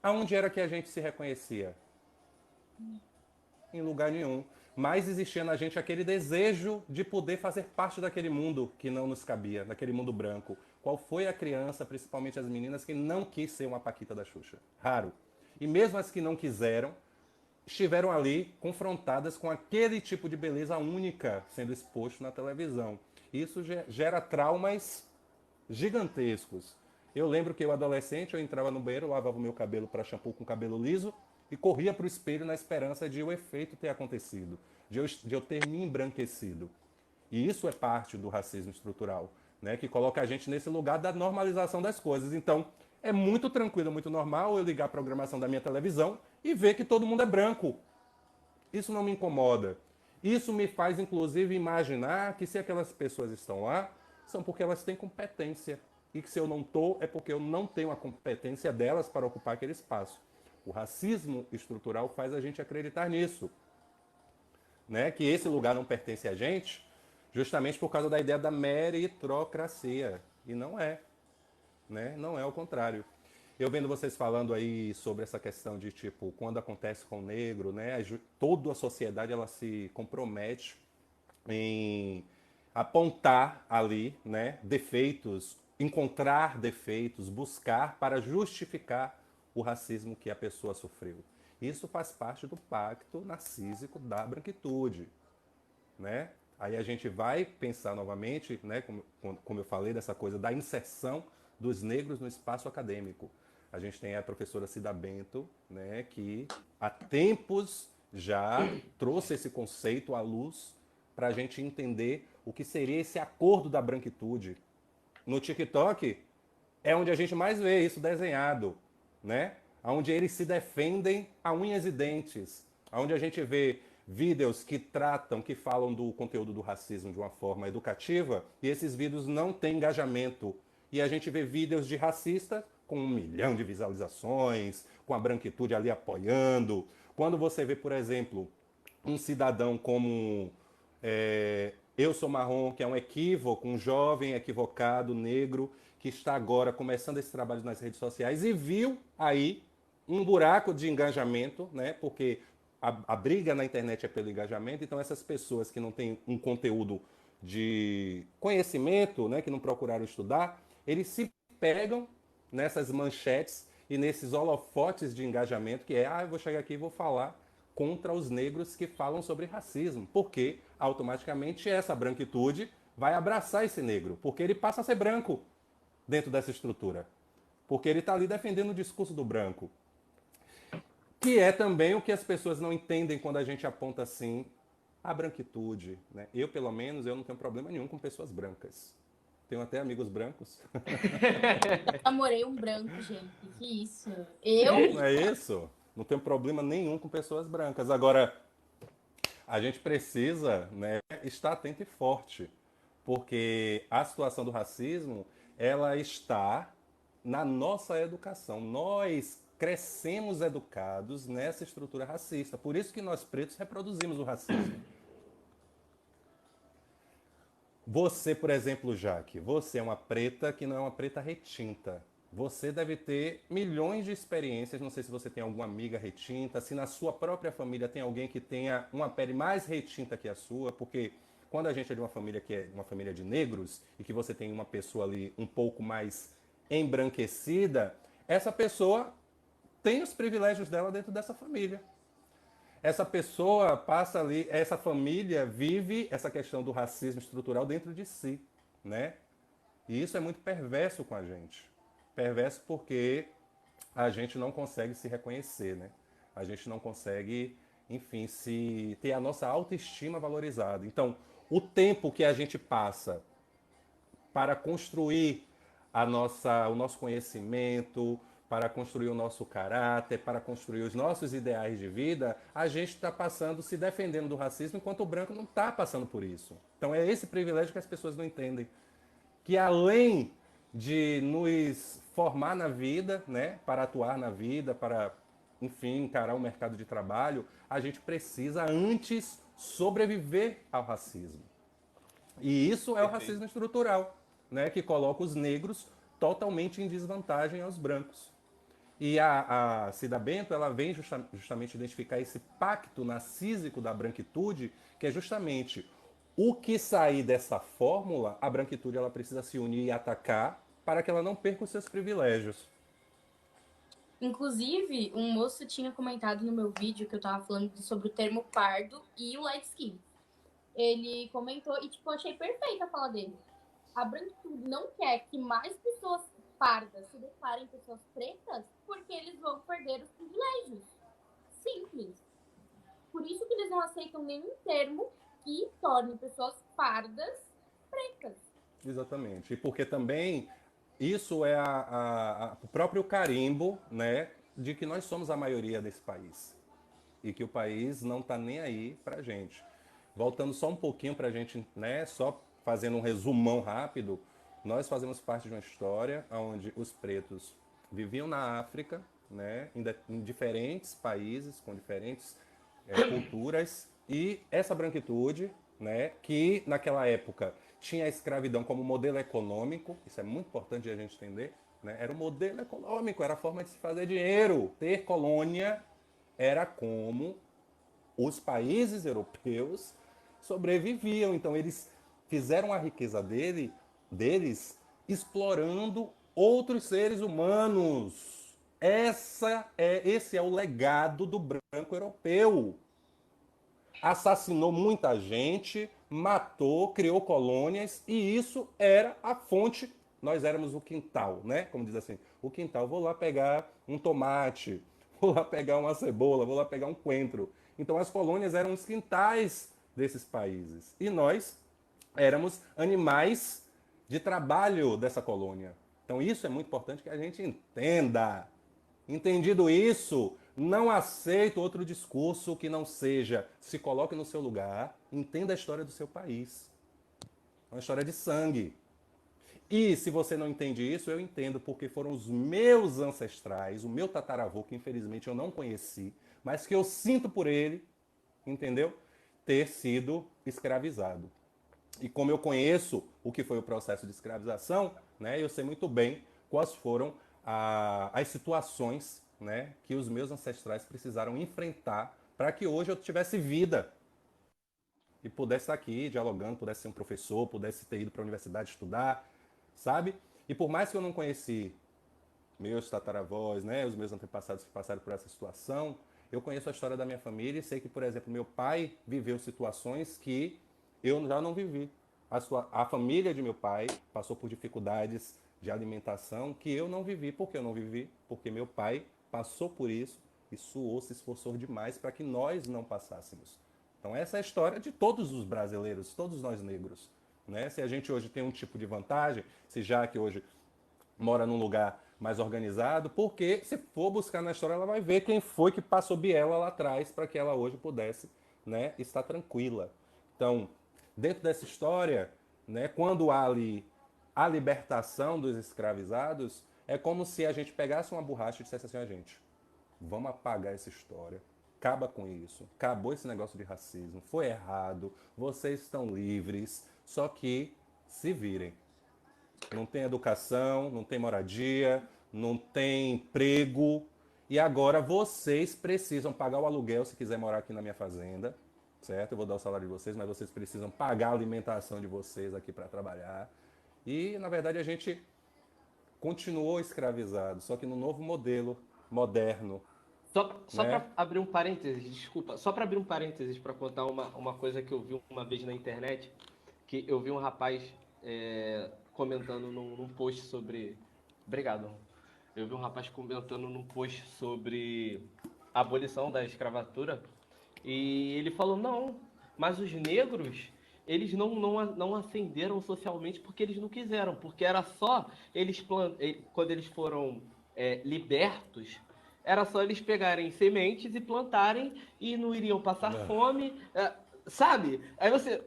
aonde era que a gente se reconhecia? Em lugar nenhum. mais existia na gente aquele desejo de poder fazer parte daquele mundo que não nos cabia, daquele mundo branco. Qual foi a criança, principalmente as meninas, que não quis ser uma Paquita da Xuxa? Raro. E mesmo as que não quiseram, estiveram ali confrontadas com aquele tipo de beleza única sendo exposto na televisão. Isso gera traumas gigantescos. Eu lembro que eu, adolescente, eu entrava no banheiro, lavava o meu cabelo para shampoo com cabelo liso e corria para o espelho na esperança de o efeito ter acontecido, de eu ter me embranquecido. E isso é parte do racismo estrutural, né, que coloca a gente nesse lugar da normalização das coisas. Então, é muito tranquilo, muito normal eu ligar a programação da minha televisão e ver que todo mundo é branco. Isso não me incomoda. Isso me faz, inclusive, imaginar que se aquelas pessoas estão lá, são porque elas têm competência. E que se eu não estou, é porque eu não tenho a competência delas para ocupar aquele espaço. O racismo estrutural faz a gente acreditar nisso, né? Que esse lugar não pertence a gente, justamente por causa da ideia da meritocracia. E não é, né? Não é o contrário. Eu vendo vocês falando aí sobre essa questão de, tipo, quando acontece com o negro, né? Toda a sociedade, ela se compromete em apontar ali, né? Defeitos, encontrar defeitos, buscar para justificar o racismo que a pessoa sofreu. Isso faz parte do pacto narcísico da branquitude, né? Aí a gente vai pensar novamente, né, como eu falei, dessa coisa da inserção dos negros no espaço acadêmico. A gente tem a professora Cida Bento, né, que há tempos já trouxe esse conceito à luz para a gente entender o que seria esse acordo da branquitude. No TikTok é onde a gente mais vê isso desenhado, né? Onde eles se defendem a unhas e dentes, onde a gente vê vídeos que tratam, que falam do conteúdo do racismo de uma forma educativa, e esses vídeos não têm engajamento. E a gente vê vídeos de racista com 1 milhão de visualizações, com a branquitude ali apoiando. Quando você vê, por exemplo, um cidadão como Eu Sou Marrom, que é um equívoco, um jovem equivocado, negro, que está agora começando esse trabalho nas redes sociais e viu aí um buraco de engajamento, né? Porque a briga na internet é pelo engajamento, então essas pessoas que não têm um conteúdo de conhecimento, né, que não procuraram estudar, eles se pegam nessas manchetes e nesses holofotes de engajamento, que é, eu vou chegar aqui e vou falar contra os negros que falam sobre racismo, porque automaticamente essa branquitude vai abraçar esse negro, porque ele passa a ser branco dentro dessa estrutura, porque ele está ali defendendo o discurso do branco, que é também o que as pessoas não entendem quando a gente aponta assim a branquitude, né? Eu, pelo menos, eu não tenho problema nenhum com pessoas brancas. Tenho até amigos brancos. Namorei um branco, gente. Que isso? Eu? Não é isso? Não tenho problema nenhum com pessoas brancas. Agora, a gente precisa, né, estar atento e forte, porque a situação do racismo, ela está na nossa educação. Nós crescemos educados nessa estrutura racista. Por isso que nós pretos reproduzimos o racismo. Você, por exemplo, Jaque, você é uma preta que não é uma preta retinta. Você deve ter milhões de experiências, não sei se você tem alguma amiga retinta, se na sua própria família tem alguém que tenha uma pele mais retinta que a sua, porque quando a gente é de uma família que é uma família de negros e que você tem uma pessoa ali um pouco mais embranquecida, essa pessoa tem os privilégios dela dentro dessa família. Essa pessoa passa ali, essa família vive essa questão do racismo estrutural dentro de si, né? E isso é muito perverso com a gente. Perverso porque a gente não consegue se reconhecer, né? A gente não consegue, enfim, se ter a nossa autoestima valorizada. Então, o tempo que a gente passa para construir o nosso conhecimento, para construir o nosso caráter, para construir os nossos ideais de vida, a gente está passando, se defendendo do racismo, enquanto o branco não está passando por isso. Então é esse privilégio que as pessoas não entendem. Que além de nos formar na vida, né, para atuar na vida, para, enfim, encarar o mercado de trabalho, a gente precisa antes sobreviver ao racismo. E isso é o racismo estrutural, né, que coloca os negros totalmente em desvantagem aos brancos. E a Cida Bento, ela vem justamente identificar esse pacto narcísico da branquitude, que é justamente o que sair dessa fórmula, a branquitude ela precisa se unir e atacar para que ela não perca os seus privilégios. Inclusive, um moço tinha comentado no meu vídeo que eu tava falando sobre o termo pardo e o light skin. Ele comentou e, tipo, eu achei perfeita a fala dele. A branquitude não quer que mais pessoas pardas se declarem pessoas pretas porque eles vão perder os privilégios. Simples. Por isso que eles não aceitam nenhum termo que torne pessoas pardas pretas. Exatamente. E porque também isso é o próprio carimbo, né, de que nós somos a maioria desse país. E que o país não está nem aí para a gente. Voltando só um pouquinho para a gente, né, só fazendo um resumão rápido, nós fazemos parte de uma história onde os pretos viviam na África, né, em diferentes países, com diferentes culturas, e essa branquitude, né, que naquela época tinha a escravidão como modelo econômico, isso é muito importante a gente entender, né, era um modelo econômico, era a forma de se fazer dinheiro. Ter colônia era como os países europeus sobreviviam. Então eles fizeram a riqueza deles explorando outros seres humanos. Esse é o legado do branco europeu. Assassinou muita gente, matou, criou colônias e isso era a fonte. Nós éramos o quintal, né? Como diz assim, o quintal. Vou lá pegar um tomate, vou lá pegar uma cebola, vou lá pegar um coentro. Então as colônias eram os quintais desses países e nós éramos animais de trabalho dessa colônia. Então isso é muito importante que a gente entenda. Entendido isso, não aceito outro discurso que não seja se coloque no seu lugar, entenda a história do seu país. É uma história de sangue. E se você não entende isso, eu entendo, porque foram os meus ancestrais, o meu tataravô, que infelizmente eu não conheci, mas que eu sinto por ele, entendeu? Ter sido escravizado. E como eu conheço o que foi o processo de escravização, né, eu sei muito bem quais foram as situações, né, que os meus ancestrais precisaram enfrentar para que hoje eu tivesse vida e pudesse estar aqui dialogando, pudesse ser um professor, pudesse ter ido para a universidade estudar, sabe? E por mais que eu não conheci meus tataravós, né, os meus antepassados que passaram por essa situação, eu conheço a história da minha família e sei que, por exemplo, meu pai viveu situações que eu já não vivi. A família de meu pai passou por dificuldades de alimentação que eu não vivi. Por que eu não vivi? Porque meu pai passou por isso e suou, se esforçou demais para que nós não passássemos. Então essa é a história de todos os brasileiros, todos nós negros. Né? Se a gente hoje tem um tipo de vantagem, se já que hoje mora num lugar mais organizado, porque se for buscar na história, ela vai ver quem foi que passou biela lá atrás para que ela hoje pudesse, né, estar tranquila. Então, dentro dessa história, né, quando há ali a libertação dos escravizados, é como se a gente pegasse uma borracha e dissesse assim, a gente, vamos apagar essa história, acaba com isso, acabou esse negócio de racismo, foi errado, vocês estão livres, só que se virem. Não tem educação, não tem moradia, não tem emprego. E agora vocês precisam pagar o aluguel se quiser morar aqui na minha fazenda, certo? Eu vou dar o salário de vocês, mas vocês precisam pagar a alimentação de vocês aqui para trabalhar. E, na verdade, a gente continuou escravizado, só que no novo modelo moderno, Só né? para abrir um parênteses, desculpa, só para abrir um parênteses para contar uma coisa que eu vi uma vez na internet, que eu vi um rapaz comentando num post sobre... Obrigado. Eu vi um rapaz comentando num post sobre a abolição da escravatura e ele falou, não, mas os negros, eles não ascenderam socialmente porque eles não quiseram, porque era só quando eles foram libertos, era só eles pegarem sementes e plantarem e não iriam passar fome, sabe? Aí você,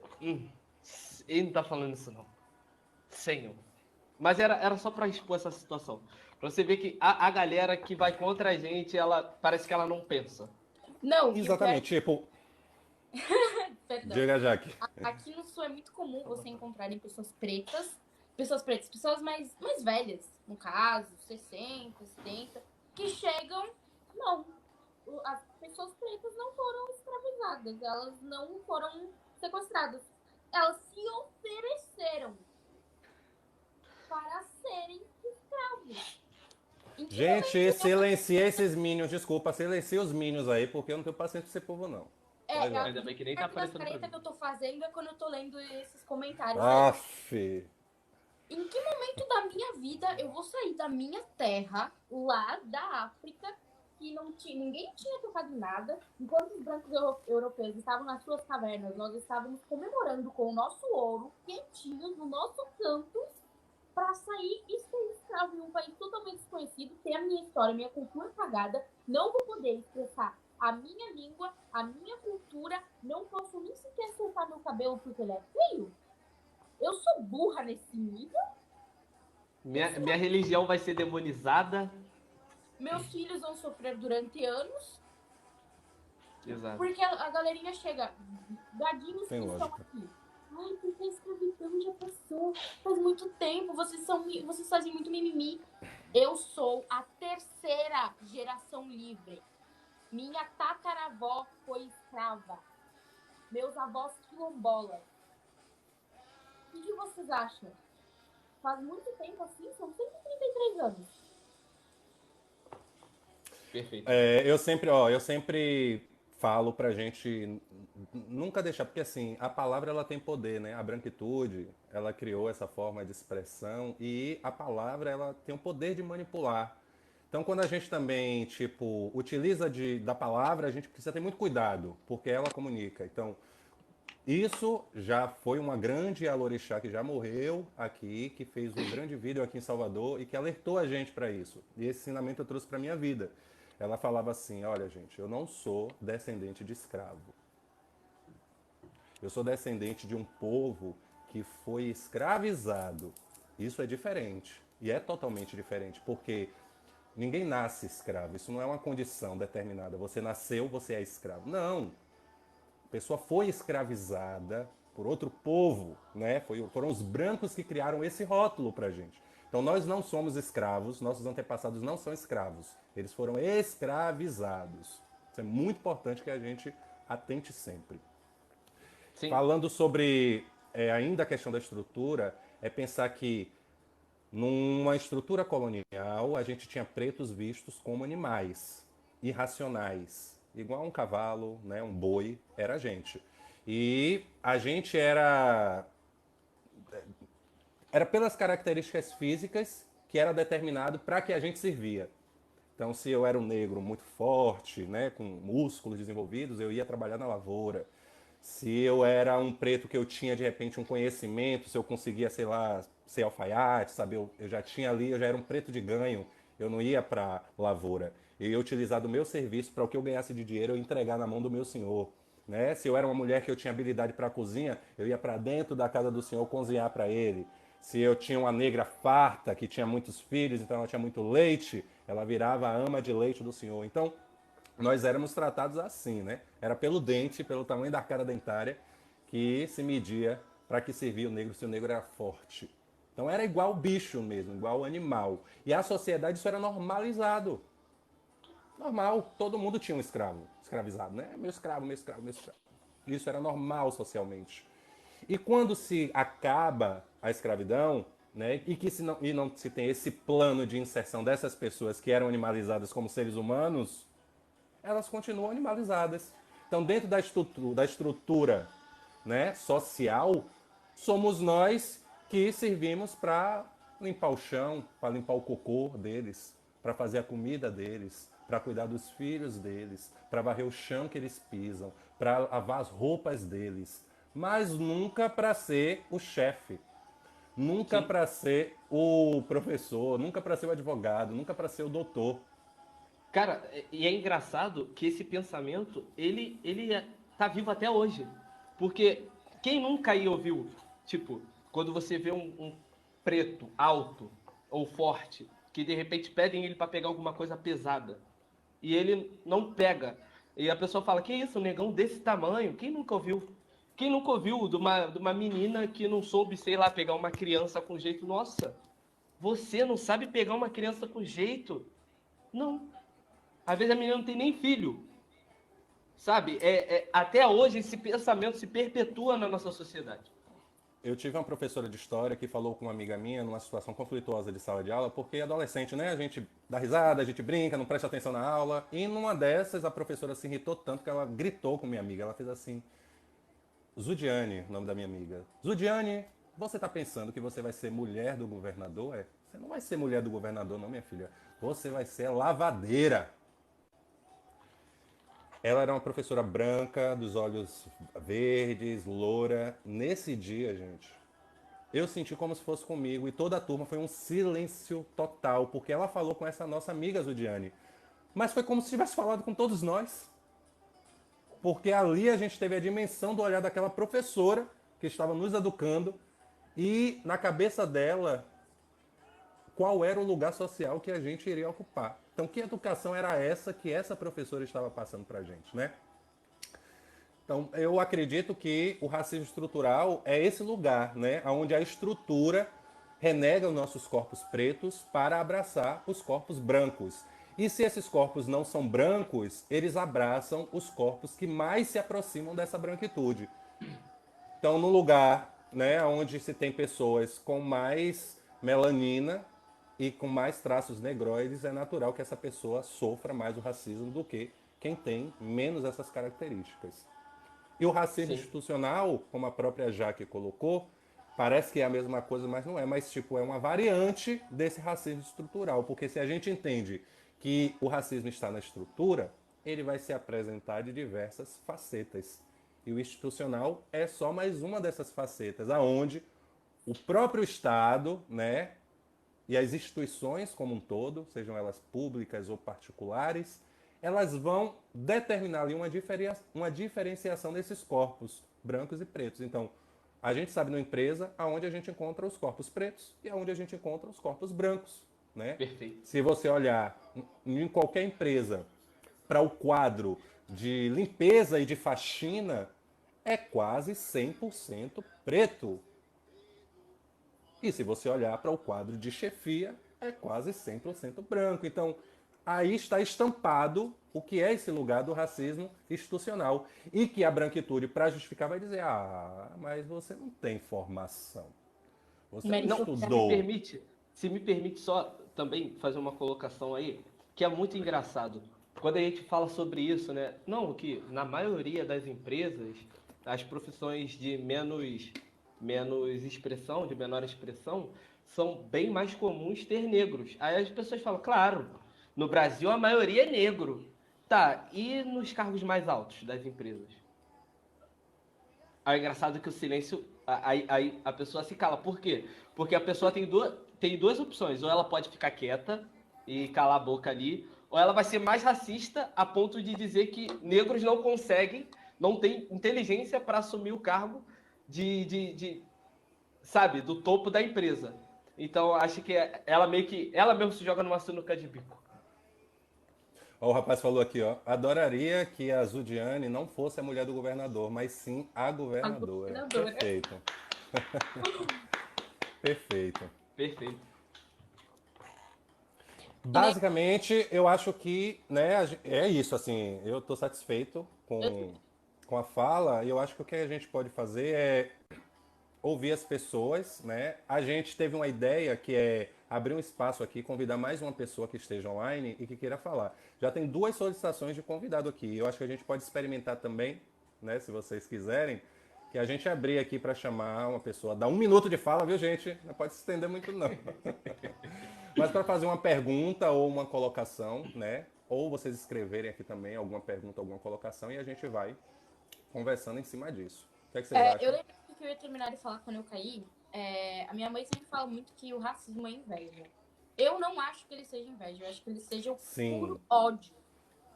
ele não tá falando isso não, senhor. Mas era só para expor essa situação. Pra você ver que a galera que vai contra a gente, ela parece que ela não pensa. Não, e o pior é Exatamente, tipo, perdão. diga, Jaque. Aqui no Sul é muito comum você encontrarem pessoas mais velhas, no caso, 60, 70, que chegam, não, as pessoas pretas não foram escravizadas, elas não foram sequestradas, elas se ofereceram para serem escravos. Gente, silencia esses minions, desculpa, silencia os minions aí, porque eu não tenho paciência com esse povo, não. Ainda bem que nem tá aparecendo pra careta mim. que eu tô fazendo é quando eu tô lendo esses comentários. Aff. Em que momento da minha vida eu vou sair da minha terra, lá da África, que não tinha, ninguém tinha tocado nada, enquanto os brancos europeus estavam nas suas cavernas, nós estávamos comemorando com o nosso ouro, quietinhos, no nosso canto, para sair e ser escravo em um país totalmente desconhecido, ter a minha história, a minha cultura cagada, não vou poder expressar a minha língua, a minha cultura, não posso nem sequer soltar meu cabelo porque ele é feio. Eu sou burra nesse nível. Minha religião vai ser demonizada. Meus filhos vão sofrer durante anos. Exato. Porque a galerinha chega, gadinhos que estão aqui. Ai, porque a escravidão já passou. Faz muito tempo, vocês fazem muito mimimi. Eu sou a terceira geração livre. Minha tataravó foi escrava. Meus avós quilombolas. O que vocês acham? Faz muito tempo assim? São 133 anos. Perfeito. Eu sempre falo pra gente nunca deixar, porque assim, a palavra ela tem poder, né? A branquitude, ela criou essa forma de expressão e a palavra ela tem o poder de manipular. Então, quando a gente também, tipo, utiliza da palavra, a gente precisa ter muito cuidado, porque ela comunica. Então, isso já foi uma grande alorixá que já morreu aqui, que fez um grande vídeo aqui em Salvador e que alertou a gente para isso. E esse ensinamento eu trouxe para minha vida. Ela falava assim: olha, gente, eu não sou descendente de escravo. Eu sou descendente de um povo que foi escravizado. Isso é diferente. E é totalmente diferente, porque ninguém nasce escravo. Isso não é uma condição determinada. Você nasceu, você é escravo. Não. A pessoa foi escravizada por outro povo, né? Foram os brancos que criaram esse rótulo pra gente. Então nós não somos escravos, nossos antepassados não são escravos. Eles foram escravizados. Isso é muito importante que a gente atente sempre. Sim. Falando sobre ainda a questão da estrutura, é pensar que numa estrutura colonial a gente tinha pretos vistos como animais irracionais, igual um cavalo, né, um boi, era a gente. E a gente era pelas características físicas que era determinado para que a gente servia. Então, se eu era um negro muito forte, né, com músculos desenvolvidos, eu ia trabalhar na lavoura. Se eu era um preto que eu tinha, de repente, um conhecimento, se eu conseguia, sei lá, ser alfaiate, sabe? Eu já tinha ali, eu já era um preto de ganho, eu não ia para lavoura. Eu ia utilizar do meu serviço para o que eu ganhasse de dinheiro eu entregar na mão do meu senhor. Né? Se eu era uma mulher que eu tinha habilidade para a cozinha, eu ia para dentro da casa do senhor cozinhar para ele. Se eu tinha uma negra farta, que tinha muitos filhos, então ela tinha muito leite, ela virava a ama de leite do senhor. Então, nós éramos tratados assim, né? Era pelo dente, pelo tamanho da cara dentária, que se media para que servia o negro, se o negro era forte. Então era igual bicho mesmo, igual animal. E a sociedade isso era normalizado. Normal, todo mundo tinha um escravo, escravizado, né? Meu escravo, meu escravo, meu escravo. Isso era normal socialmente. E quando se acaba a escravidão, né, e não se tem esse plano de inserção dessas pessoas que eram animalizadas como seres humanos, elas continuam animalizadas. Então, dentro da estrutura, né, social, somos nós que servimos para limpar o chão, para limpar o cocô deles, para fazer a comida deles, para cuidar dos filhos deles, para varrer o chão que eles pisam, para lavar as roupas deles, mas nunca para ser o chefe, nunca para ser o professor, nunca para ser o advogado, nunca para ser o doutor. Cara, e é engraçado que esse pensamento, ele tá vivo até hoje. Porque quem nunca aí ouviu, tipo, quando você vê um preto alto ou forte, que de repente pedem ele para pegar alguma coisa pesada, e ele não pega. E a pessoa fala, que isso, um negão desse tamanho? Quem nunca ouviu? Quem nunca ouviu de uma menina que não soube, sei lá, pegar uma criança com jeito? Nossa, você não sabe pegar uma criança com jeito? Não. Às vezes a menina não tem nem filho. Sabe? Até hoje esse pensamento se perpetua na nossa sociedade. Eu tive uma professora de história que falou com uma amiga minha numa situação conflituosa de sala de aula, porque adolescente, né? A gente dá risada, a gente brinca, não presta atenção na aula. E numa dessas, a professora se irritou tanto que ela gritou com minha amiga. Ela fez assim: Zudiane, o nome da minha amiga. Zudiane, você tá pensando que você vai ser mulher do governador? Você não vai ser mulher do governador, não, minha filha. Você vai ser lavadeira. Ela era uma professora branca, dos olhos verdes, loura. Nesse dia, gente, eu senti como se fosse comigo e toda a turma foi um silêncio total, porque ela falou com essa nossa amiga Zudiane. Mas foi como se tivesse falado com todos nós. Porque ali a gente teve a dimensão do olhar daquela professora que estava nos educando e na cabeça dela qual era o lugar social que a gente iria ocupar. Então, que educação era essa que essa professora estava passando para a gente, né? Então, eu acredito que o racismo estrutural é esse lugar, né, onde a estrutura renega os nossos corpos pretos para abraçar os corpos brancos. E se esses corpos não são brancos, eles abraçam os corpos que mais se aproximam dessa branquitude. Então, no lugar, né, onde se tem pessoas com mais melanina e com mais traços negroides, é natural que essa pessoa sofra mais o racismo do que quem tem menos essas características. E o racismo Sim. institucional, como a própria Jaque colocou, parece que é a mesma coisa, mas não é. Mas, tipo, é uma variante desse racismo estrutural. Porque se a gente entende que o racismo está na estrutura, ele vai se apresentar de diversas facetas. E o institucional é só mais uma dessas facetas, aonde o próprio Estado, né, e as instituições como um todo, sejam elas públicas ou particulares, elas vão determinar ali uma diferenciação desses corpos brancos e pretos. Então, a gente sabe numa empresa aonde a gente encontra os corpos pretos e aonde a gente encontra os corpos brancos, né? Perfeito. Se você olhar em qualquer empresa para o quadro de limpeza e de faxina, é quase 100% preto. E se você olhar para o quadro de chefia, é quase 100% branco. Então, aí está estampado o que é esse lugar do racismo institucional. E que a branquitude, para justificar, vai dizer: ah, mas você não tem formação. Você não Não, estudou. se me permite só também fazer uma colocação aí, que é muito engraçado. Quando a gente fala sobre isso, né? Não, que na maioria das empresas, as profissões de menos expressão, de menor expressão, são bem mais comuns ter negros. Aí as pessoas falam, claro, no Brasil a maioria é negro. Tá, e nos cargos mais altos das empresas? Aí é engraçado que o silêncio. Aí a pessoa se cala. Por quê? Porque a pessoa tem duas opções. Ou ela pode ficar quieta e calar a boca ali, ou ela vai ser mais racista a ponto de dizer que negros não conseguem, não têm inteligência para assumir o cargo sabe, do topo da empresa. Então acho que ela mesmo se joga numa sinuca de bico. Ó, o rapaz falou aqui, ó. Adoraria que a Zudiane não fosse a mulher do governador, mas sim a A governadora. governadora. Perfeito. Perfeito. Perfeito. E nem Basicamente, eu acho que, né, é isso, assim, eu estou satisfeito com a fala e eu acho que o que a gente pode fazer é ouvir as pessoas, né? A gente teve uma ideia que é abrir um espaço aqui, convidar mais uma pessoa que esteja online e que queira falar. Já tem 2 solicitações de convidado aqui. Eu acho que a gente pode experimentar também, né, se vocês quiserem, que a gente abrir aqui para chamar uma pessoa, dar 1 minuto de fala, viu, gente? Não pode se estender muito, não. Mas para fazer uma pergunta ou uma colocação, né? Ou vocês escreverem aqui também alguma pergunta, alguma colocação e a gente vai conversando em cima disso. O que é que vocês eu acham? lembro que eu ia terminar de falar quando eu caí. A minha mãe sempre fala muito que o racismo é inveja. Eu não acho que ele seja inveja, eu acho que ele seja o Sim, puro ódio.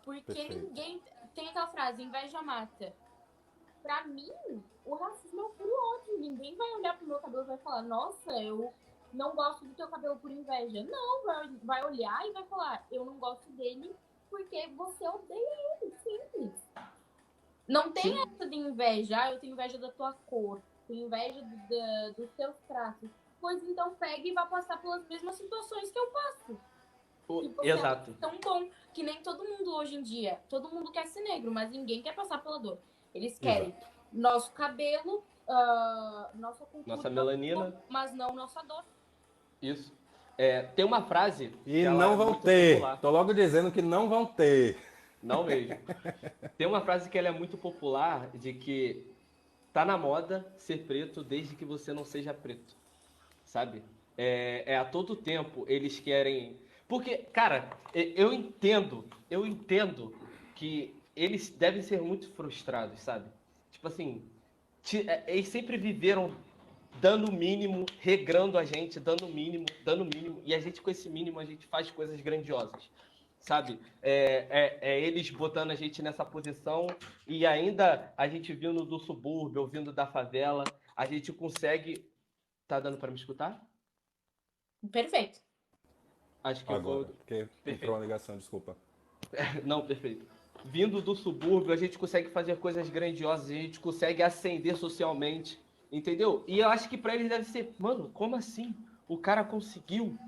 Porque perfeito. ninguém. Tem aquela frase, inveja mata. Pra mim, o racismo é o puro ódio. Ninguém vai olhar pro meu cabelo e vai falar, nossa, eu não gosto do teu cabelo por inveja. Não, vai olhar e vai falar, eu não gosto dele porque você odeia ele, simples. Não tem Sim. essa de inveja, eu tenho inveja da tua cor, tenho inveja dos teus traços. Pois então pega e vai passar pelas mesmas situações que eu passo. E você Exato. é tão bom que nem todo mundo hoje em dia. Todo mundo quer ser negro, mas ninguém quer passar pela dor. Eles querem nosso cabelo, nossa cultura, Nossa melanina. mas não nossa dor. Isso. Tem uma frase E que ela não é vão muito ter. popular. Tô logo dizendo que não vão ter. Não mesmo. Tem uma frase que ela é muito popular de que tá na moda ser preto desde que você não seja preto, sabe? A todo tempo eles querem... Porque, cara, eu entendo que eles devem ser muito frustrados, sabe? Tipo assim, eles sempre viveram dando o mínimo, regrando a gente, dando o mínimo, e a gente com esse mínimo a gente faz coisas grandiosas, sabe? Eles botando a gente nessa posição e ainda a gente vindo do subúrbio, vindo da favela, a gente consegue... Tá dando para me escutar? Perfeito. Acho que Agora, eu porque entrou uma ligação, desculpa. Não, perfeito. Vindo do subúrbio, a gente consegue fazer coisas grandiosas, a gente consegue ascender socialmente, entendeu? E eu acho que pra eles deve ser, mano, como assim? O cara conseguiu?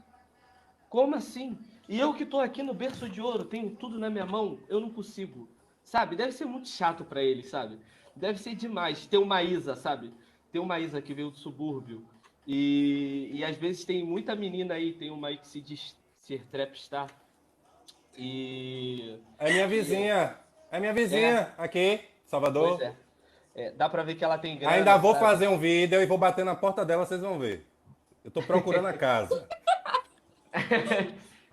Como assim? E eu que tô aqui no berço de ouro, tenho tudo na minha mão, eu não consigo. Sabe? Deve ser muito chato pra eles, sabe? Deve ser demais. Ter uma Isa, sabe? Ter uma Isa que veio do subúrbio. E às vezes tem muita menina aí, tem uma aí que se diz ser trapstar. E. É minha vizinha. É minha vizinha aqui, Pois Salvador. dá pra ver que ela tem grana, Ainda vou sabe? fazer um vídeo e vou bater na porta dela, vocês vão ver. Eu tô procurando a casa.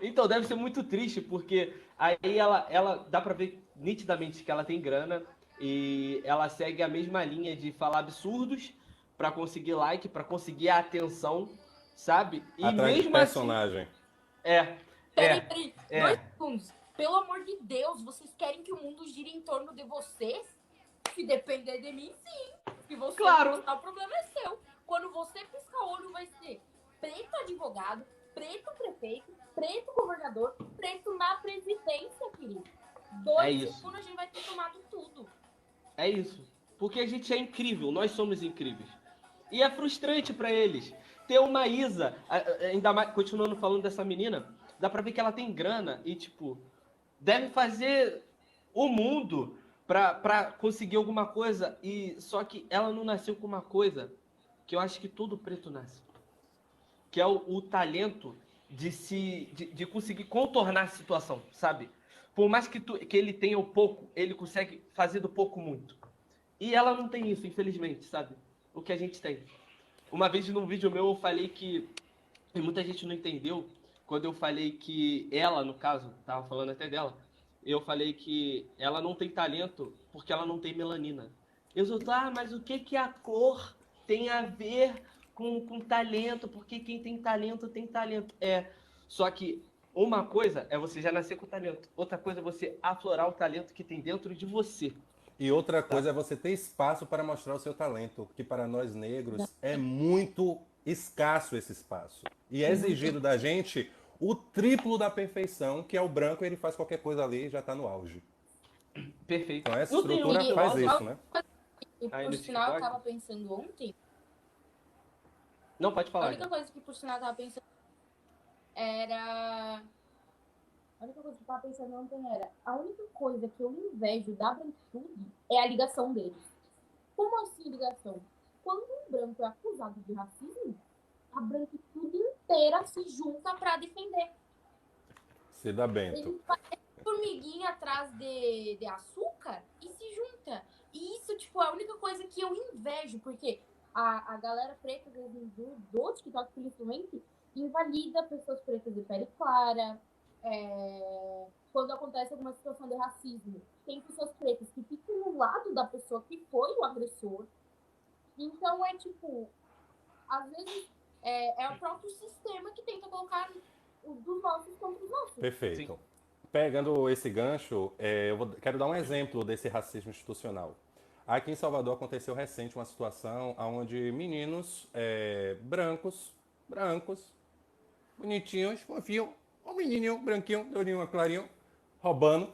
Então, deve ser muito triste, porque aí ela dá pra ver nitidamente que ela tem grana e ela segue a mesma linha de falar absurdos pra conseguir like, pra conseguir a atenção, sabe? E Atrás de mesmo assim, personagem. é, Peraí, é, 2 é, segundos. Pelo amor de Deus, vocês querem que o mundo gire em torno de vocês? Se depender de mim, sim. Se você Claro. não gostar, o problema é seu. Quando você piscar o olho, vai ser preto advogado, preto prefeito, preto governador, preto na presidência, querido. É 2 isso. segundos a gente vai ter tomado tudo. É isso. Porque a gente é incrível, nós somos incríveis. E é frustrante pra eles. Ter uma Isa, ainda mais, continuando falando dessa menina, dá pra ver que ela tem grana e, tipo, deve fazer o mundo pra conseguir alguma coisa. E só que ela não nasceu com uma coisa que eu acho que todo preto nasce. Que é o talento de conseguir contornar a situação, sabe? Por mais que ele tenha o pouco, ele consegue fazer do pouco muito. E ela não tem isso, infelizmente, sabe? O que a gente tem. Uma vez num vídeo meu eu falei que, e muita gente não entendeu, quando eu falei que ela, no caso, tava falando até dela, eu falei que ela não tem talento porque ela não tem melanina. Eu só, mas o que que a cor tem a ver com talento? Porque quem tem talento tem talento. Só que uma coisa é você já nascer com talento, outra coisa é você aflorar o talento que tem dentro de você. E outra coisa é você ter espaço para mostrar o seu talento, que para nós negros é muito escasso esse espaço. E é exigido da gente o triplo da perfeição, que é o branco, ele faz qualquer coisa ali e já está no auge. Perfeito. Então essa Não tem estrutura muito faz áudio? isso, né? E Aí por no sinal, eu TikTok? tava pensando ontem, Não, pode a falar. única coisa que por sinal eu tava pensando era... A única coisa que eu tava pensando ontem era, a única coisa que eu invejo da branquitude é a ligação deles. Como assim ligação? Quando um branco é acusado de racismo, a branquitude inteira se junta pra defender. Cida Bento. Ele faz formiguinha atrás de açúcar e se junta. E isso, tipo, é a única coisa que eu invejo, porque a galera preta do TikTok, principalmente, invalida pessoas pretas de pele clara. Quando acontece alguma situação de racismo, tem pessoas pretas que ficam no lado da pessoa que foi o agressor. Então, tipo, às vezes é o próprio sistema que tenta colocar os dos nossos contra os nossos. Perfeito. Sim. Pegando esse gancho, quero dar um exemplo desse racismo institucional. Aqui em Salvador aconteceu recente uma situação onde meninos brancos, bonitinhos, fofinhos, um menininho branquinho, de olhinho clarinho, roubando,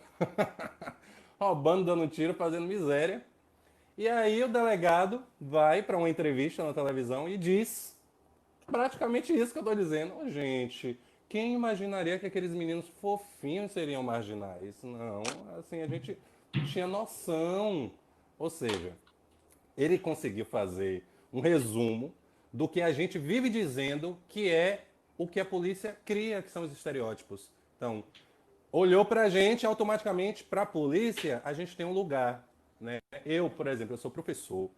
roubando, dando tiro, fazendo miséria. E aí o delegado vai para uma entrevista na televisão e diz praticamente isso que eu estou dizendo. Gente, Quem imaginaria que aqueles meninos fofinhos seriam marginais? Não, assim, a gente tinha noção. Ou seja, ele conseguiu fazer um resumo do que a gente vive dizendo que é o que a polícia cria, que são os estereótipos. Então, olhou pra gente, automaticamente, pra polícia, a gente tem um lugar, né? Eu, por exemplo, eu sou professor,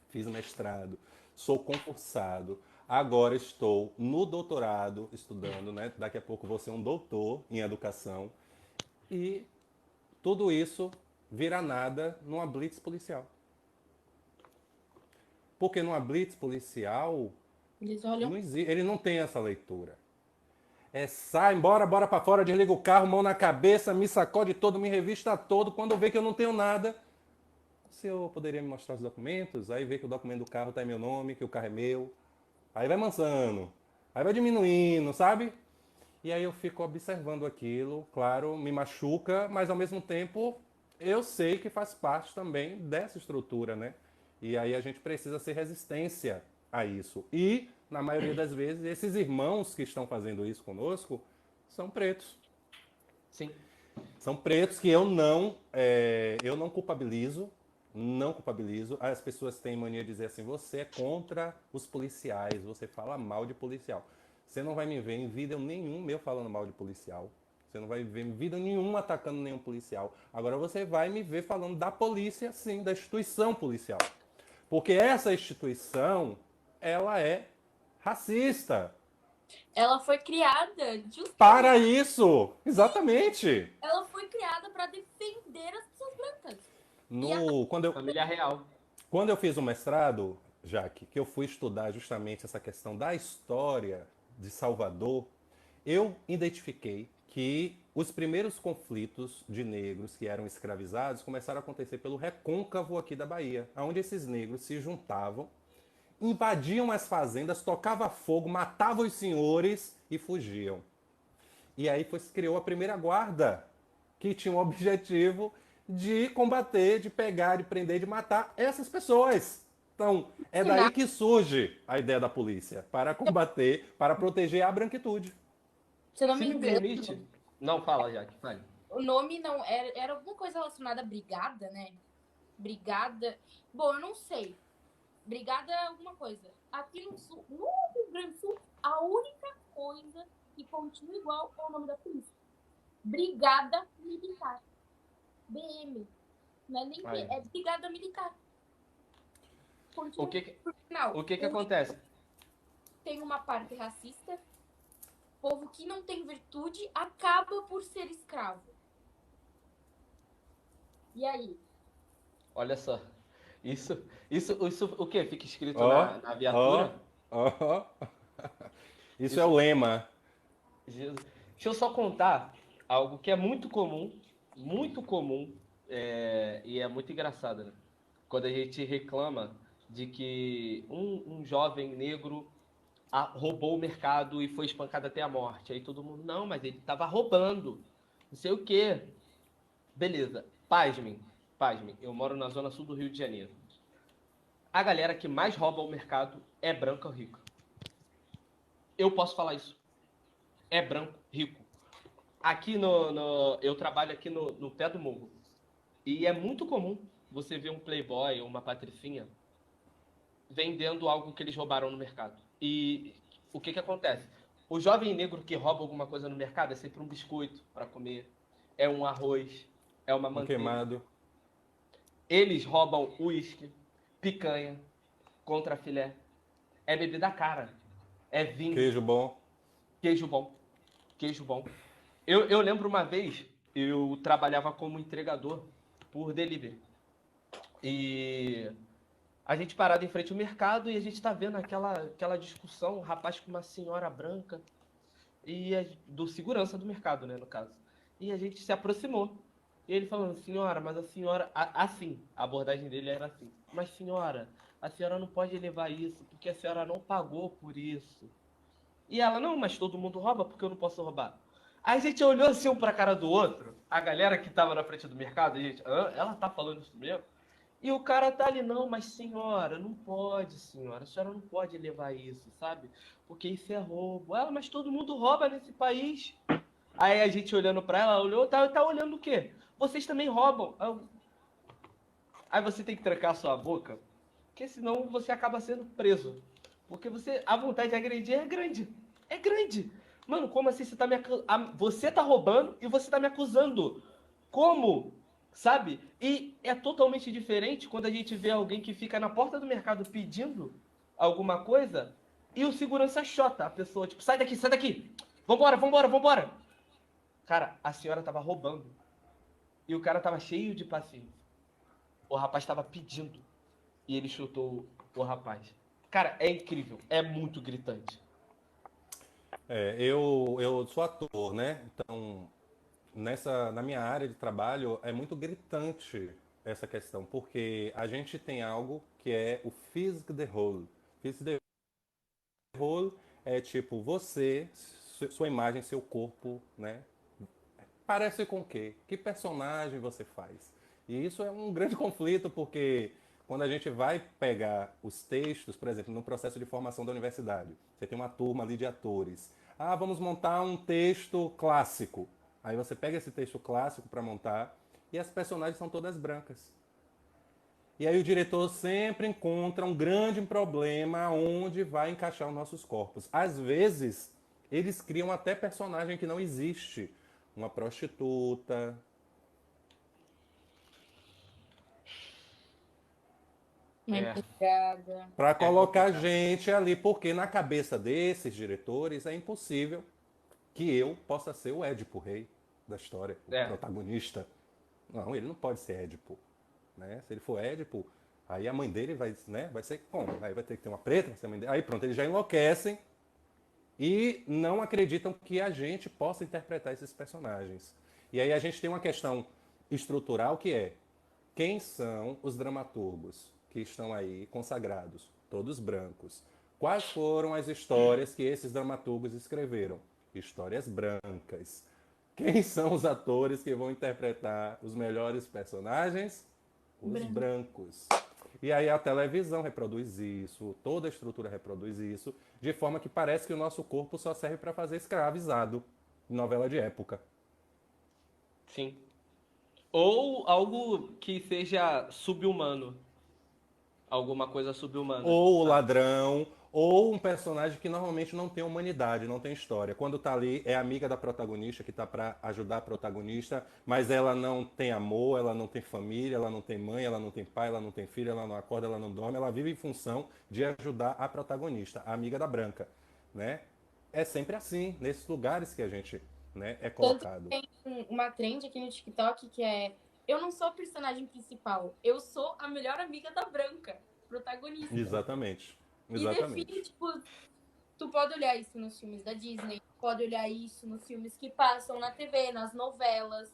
fiz mestrado, sou concursado, agora estou no doutorado estudando, né? Daqui a pouco vou ser um doutor em educação. E tudo isso vira nada numa blitz policial. Porque numa blitz policial, Eles olham. ele não tem essa leitura. É sai, bora pra fora, desliga o carro, mão na cabeça, me sacode todo, me revista todo. Quando vê que eu não tenho nada, o senhor poderia me mostrar os documentos? Aí vê que o documento do carro tá em meu nome, que o carro é meu. Aí vai mansando, aí vai diminuindo, sabe? E aí eu fico observando aquilo, claro, me machuca, mas ao mesmo tempo eu sei que faz parte também dessa estrutura, né? E aí a gente precisa ser resistência a isso. E, na maioria das vezes, esses irmãos que estão fazendo isso conosco são pretos. Sim. São pretos que eu não culpabilizo, não culpabilizo. As pessoas têm mania de dizer assim, você é contra os policiais, você fala mal de policial. Você não vai me ver em vídeo nenhum meu falando mal de policial. Você não vai ver em vídeo nenhum atacando nenhum policial. Agora você vai me ver falando da polícia, sim, da instituição policial. Porque essa instituição, ela é racista. Ela foi criada justamente. Para isso! Exatamente! Ela foi criada para defender as pessoas brancas. Família real. Quando eu fiz o mestrado, Jaque, que eu fui estudar justamente essa questão da história de Salvador, eu identifiquei que os primeiros conflitos de negros que eram escravizados começaram a acontecer pelo recôncavo aqui da Bahia, onde esses negros se juntavam, invadiam as fazendas, tocavam fogo, matavam os senhores e fugiam. E aí se criou a primeira guarda, que tinha o objetivo de combater, de pegar, de prender, de matar essas pessoas. Então, é daí que surge a ideia da polícia, para combater, para proteger a branquitude. Se eu não Se me me engano, permite... Não, fala, Jaque, fale. o nome não era alguma coisa relacionada à brigada, né? Brigada. Bom, eu não sei. Brigada é alguma coisa. Aqui no sul, no Rio Grande do Sul, a única coisa que continua igual é o nome da polícia. Brigada Militar. BM. Não é nem Aí. é Brigada Militar. Continua O que no final. o que acontece? Tem uma parte racista. Povo que não tem virtude acaba por ser escravo. E aí? Olha só. Isso o quê? Fica escrito Ó, na viatura? ó. Isso é o lema. Jesus. Deixa eu só contar algo que é muito comum, e é muito engraçado, né? Quando a gente reclama de que um jovem negro roubou o mercado e foi espancado até a morte. Aí todo mundo, não, mas ele estava roubando, não sei o quê. Beleza, pasmem, eu moro na zona sul do Rio de Janeiro. A galera que mais rouba o mercado é branca ou rica. Eu posso falar isso. É branco, rico. Aqui eu trabalho aqui no pé do morro. E é muito comum você ver um playboy ou uma patricinha vendendo algo que eles roubaram no mercado. E o que acontece? O jovem negro que rouba alguma coisa no mercado é sempre um biscoito para comer, é um arroz, é uma manteiga. Queimado. Eles roubam uísque, picanha, contrafilé. É bebida cara. É vinho. Queijo bom. Queijo bom. Eu lembro uma vez, eu trabalhava como entregador por delivery. E a gente parado em frente ao mercado e a gente tá vendo aquela discussão, um rapaz com uma senhora branca, do segurança do mercado, né, no caso. E a gente se aproximou. E ele falando, senhora, mas a senhora... Assim, a abordagem dele era assim. Mas senhora, a senhora não pode levar isso, porque a senhora não pagou por isso. E ela, não, mas todo mundo rouba, porque eu não posso roubar. Aí a gente olhou assim um pra cara do outro, a galera que tava na frente do mercado, a gente, ela tá falando isso mesmo? E o cara tá ali, não, mas senhora, não pode, senhora. A senhora não pode levar isso, sabe? Porque isso é roubo. Ela, mas todo mundo rouba nesse país. Aí a gente olhando pra ela, olhou, tá olhando o quê? Vocês também roubam. Aí você tem que trancar a sua boca, porque senão você acaba sendo preso. Porque a vontade de agredir é grande. É grande. Mano, como assim você tá você tá roubando e você tá me acusando? Como? Sabe? E é totalmente diferente quando a gente vê alguém que fica na porta do mercado pedindo alguma coisa e o segurança chota a pessoa, tipo, sai daqui, sai daqui. Vambora, vambora, vambora. Cara, a senhora tava roubando. E o cara tava cheio de paciência. O rapaz tava pedindo e ele chutou o rapaz. Cara, é incrível, é muito gritante. Eu sou ator, né? Então, na minha área de trabalho, é muito gritante essa questão, porque a gente tem algo que é o physique de rôle. Physique de rôle é tipo você, sua imagem, seu corpo, né? Parece com o quê? Que personagem você faz? E isso é um grande conflito, porque quando a gente vai pegar os textos, por exemplo, no processo de formação da universidade, você tem uma turma ali de atores. Ah, vamos montar um texto clássico. Aí você pega esse texto clássico para montar e as personagens são todas brancas. E aí o diretor sempre encontra um grande problema onde vai encaixar os nossos corpos. Às vezes, eles criam até personagem que não existe. Uma prostituta. Uma É, empregada. Para é colocar complicado. gente ali, porque na cabeça desses diretores é impossível que eu possa ser o Édipo Rei da história, o É, protagonista. Não, ele não pode ser Édipo. Né? Se ele for Édipo, aí a mãe dele vai, né, vai ser como? Aí vai ter que ter uma preta, vai ser a mãe dele. Aí pronto, eles já enlouquecem e não acreditam que a gente possa interpretar esses personagens. E aí a gente tem uma questão estrutural que é: quem são os dramaturgos que estão aí consagrados, todos brancos? Quais foram as histórias que esses dramaturgos escreveram? Histórias brancas. Quem são os atores que vão interpretar os melhores personagens? Os Branca. brancos. E aí a televisão reproduz isso, toda a estrutura reproduz isso, de forma que parece que o nosso corpo só serve para fazer escravizado em novela de época. sim. Ou algo que seja subhumano. Alguma coisa subhumana, Ou o sabe? ladrão, ou um personagem que normalmente não tem humanidade, não tem história. Quando tá ali, é amiga da protagonista, que tá para ajudar a protagonista, mas ela não tem amor, ela não tem família, ela não tem mãe, ela não tem pai, ela não tem filho, ela não acorda, ela não dorme, ela vive em função de ajudar a protagonista, a amiga da branca, né? É sempre assim, nesses lugares que a gente, né, é Tanto que colocado. tem uma trend aqui no TikTok que é: eu não sou a personagem principal, eu sou a melhor amiga da Branca, protagonista. Exatamente. E define, Exatamente. tipo, tu pode olhar isso nos filmes da Disney, pode olhar isso nos filmes que passam na TV, nas novelas,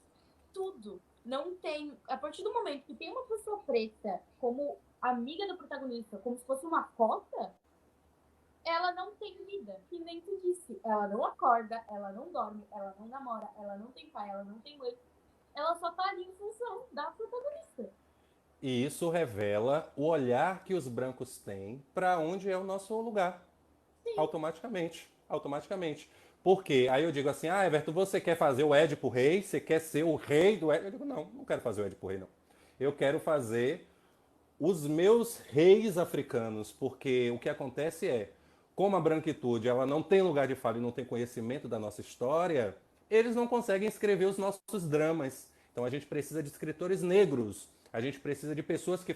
tudo. Não tem. A partir do momento que tem uma pessoa preta como amiga do protagonista, como se fosse uma cota, ela não tem vida. Que nem tu disse. Ela não acorda, ela não dorme, ela não namora, ela não tem pai, ela não tem mãe. Ela só tá ali em função da protagonista. E isso revela o olhar que os brancos têm para onde é o nosso lugar. Automaticamente. Automaticamente. Porque aí eu digo assim: ah, Everton, você quer fazer o Édipo Rei? Você quer ser o rei do Édipo? Eu digo: não, não quero fazer o Édipo Rei, não. Eu quero fazer os meus reis africanos, porque o que acontece é, como a branquitude ela não tem lugar de fala e não tem conhecimento da nossa história, eles não conseguem escrever os nossos dramas. Então a gente precisa de escritores negros, a gente precisa de pessoas que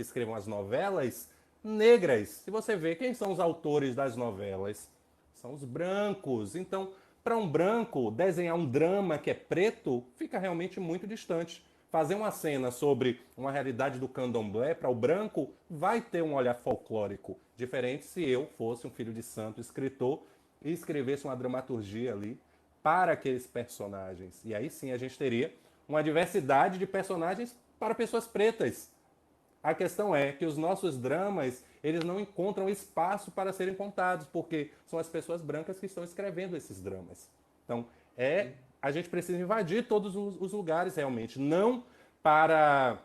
escrevam as novelas negras. Se você vê quem são os autores das novelas, são os brancos. Então, para um branco, desenhar um drama que é preto fica realmente muito distante. Fazer uma cena sobre uma realidade do candomblé para o branco vai ter um olhar folclórico. Diferente se eu fosse um filho de santo escritor e escrevesse uma dramaturgia ali para aqueles personagens. E aí sim a gente teria uma diversidade de personagens para pessoas pretas. A questão é que os nossos dramas, eles não encontram espaço para serem contados, porque são as pessoas brancas que estão escrevendo esses dramas. Então, a gente precisa invadir todos os lugares realmente, não para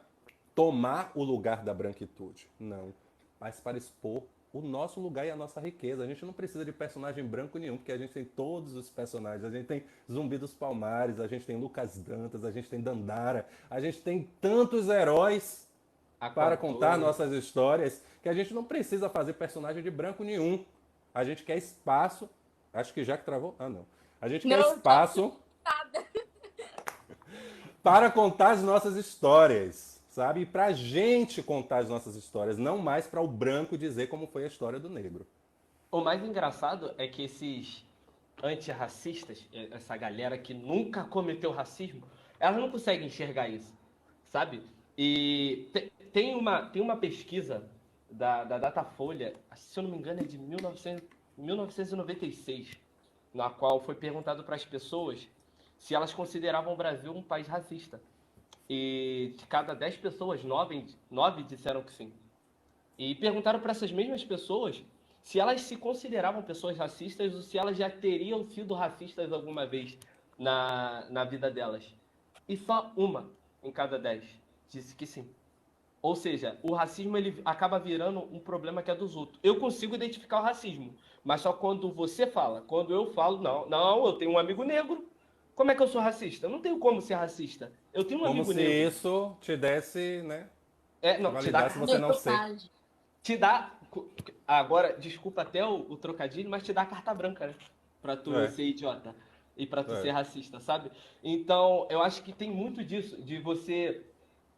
tomar o lugar da branquitude. Não. Mas para expor o nosso lugar e a nossa riqueza. A gente não precisa de personagem branco nenhum, porque a gente tem todos os personagens. A gente tem Zumbi dos Palmares, a gente tem Lucas Dantas, a gente tem Dandara, a gente tem tantos heróis para contar nossas histórias que a gente não precisa fazer personagem de branco nenhum. A gente quer espaço. Acho que já que travou. Ah, não. A gente quer espaço para contar as nossas histórias, sabe? E pra gente contar as nossas histórias, não mais para o branco dizer como foi a história do negro. O mais engraçado é que esses antirracistas, essa galera que nunca cometeu racismo, elas não conseguem enxergar isso, sabe? E tem uma pesquisa da Datafolha, se eu não me engano é de 1996, na qual foi perguntado para as pessoas se elas consideravam o Brasil um país racista. E de cada 10 pessoas, 9 disseram que sim. E perguntaram para essas mesmas pessoas se elas se consideravam pessoas racistas ou se elas já teriam sido racistas alguma vez na vida delas. E só uma em cada 10 disse que sim. Ou seja, o racismo ele acaba virando um problema que é dos outros. Eu consigo identificar o racismo, mas só quando você fala. Quando eu falo, não, eu tenho um amigo negro. Como é que eu sou racista? Eu não tenho como ser racista. Eu tenho um Como amigo se negro. isso te desse, né? Não, Validasse você não ser. te dá. Agora, desculpa até o trocadilho, mas te dá carta branca, né? Pra tu ser idiota. E pra tu ser racista, sabe? Então, eu acho que tem muito disso, de você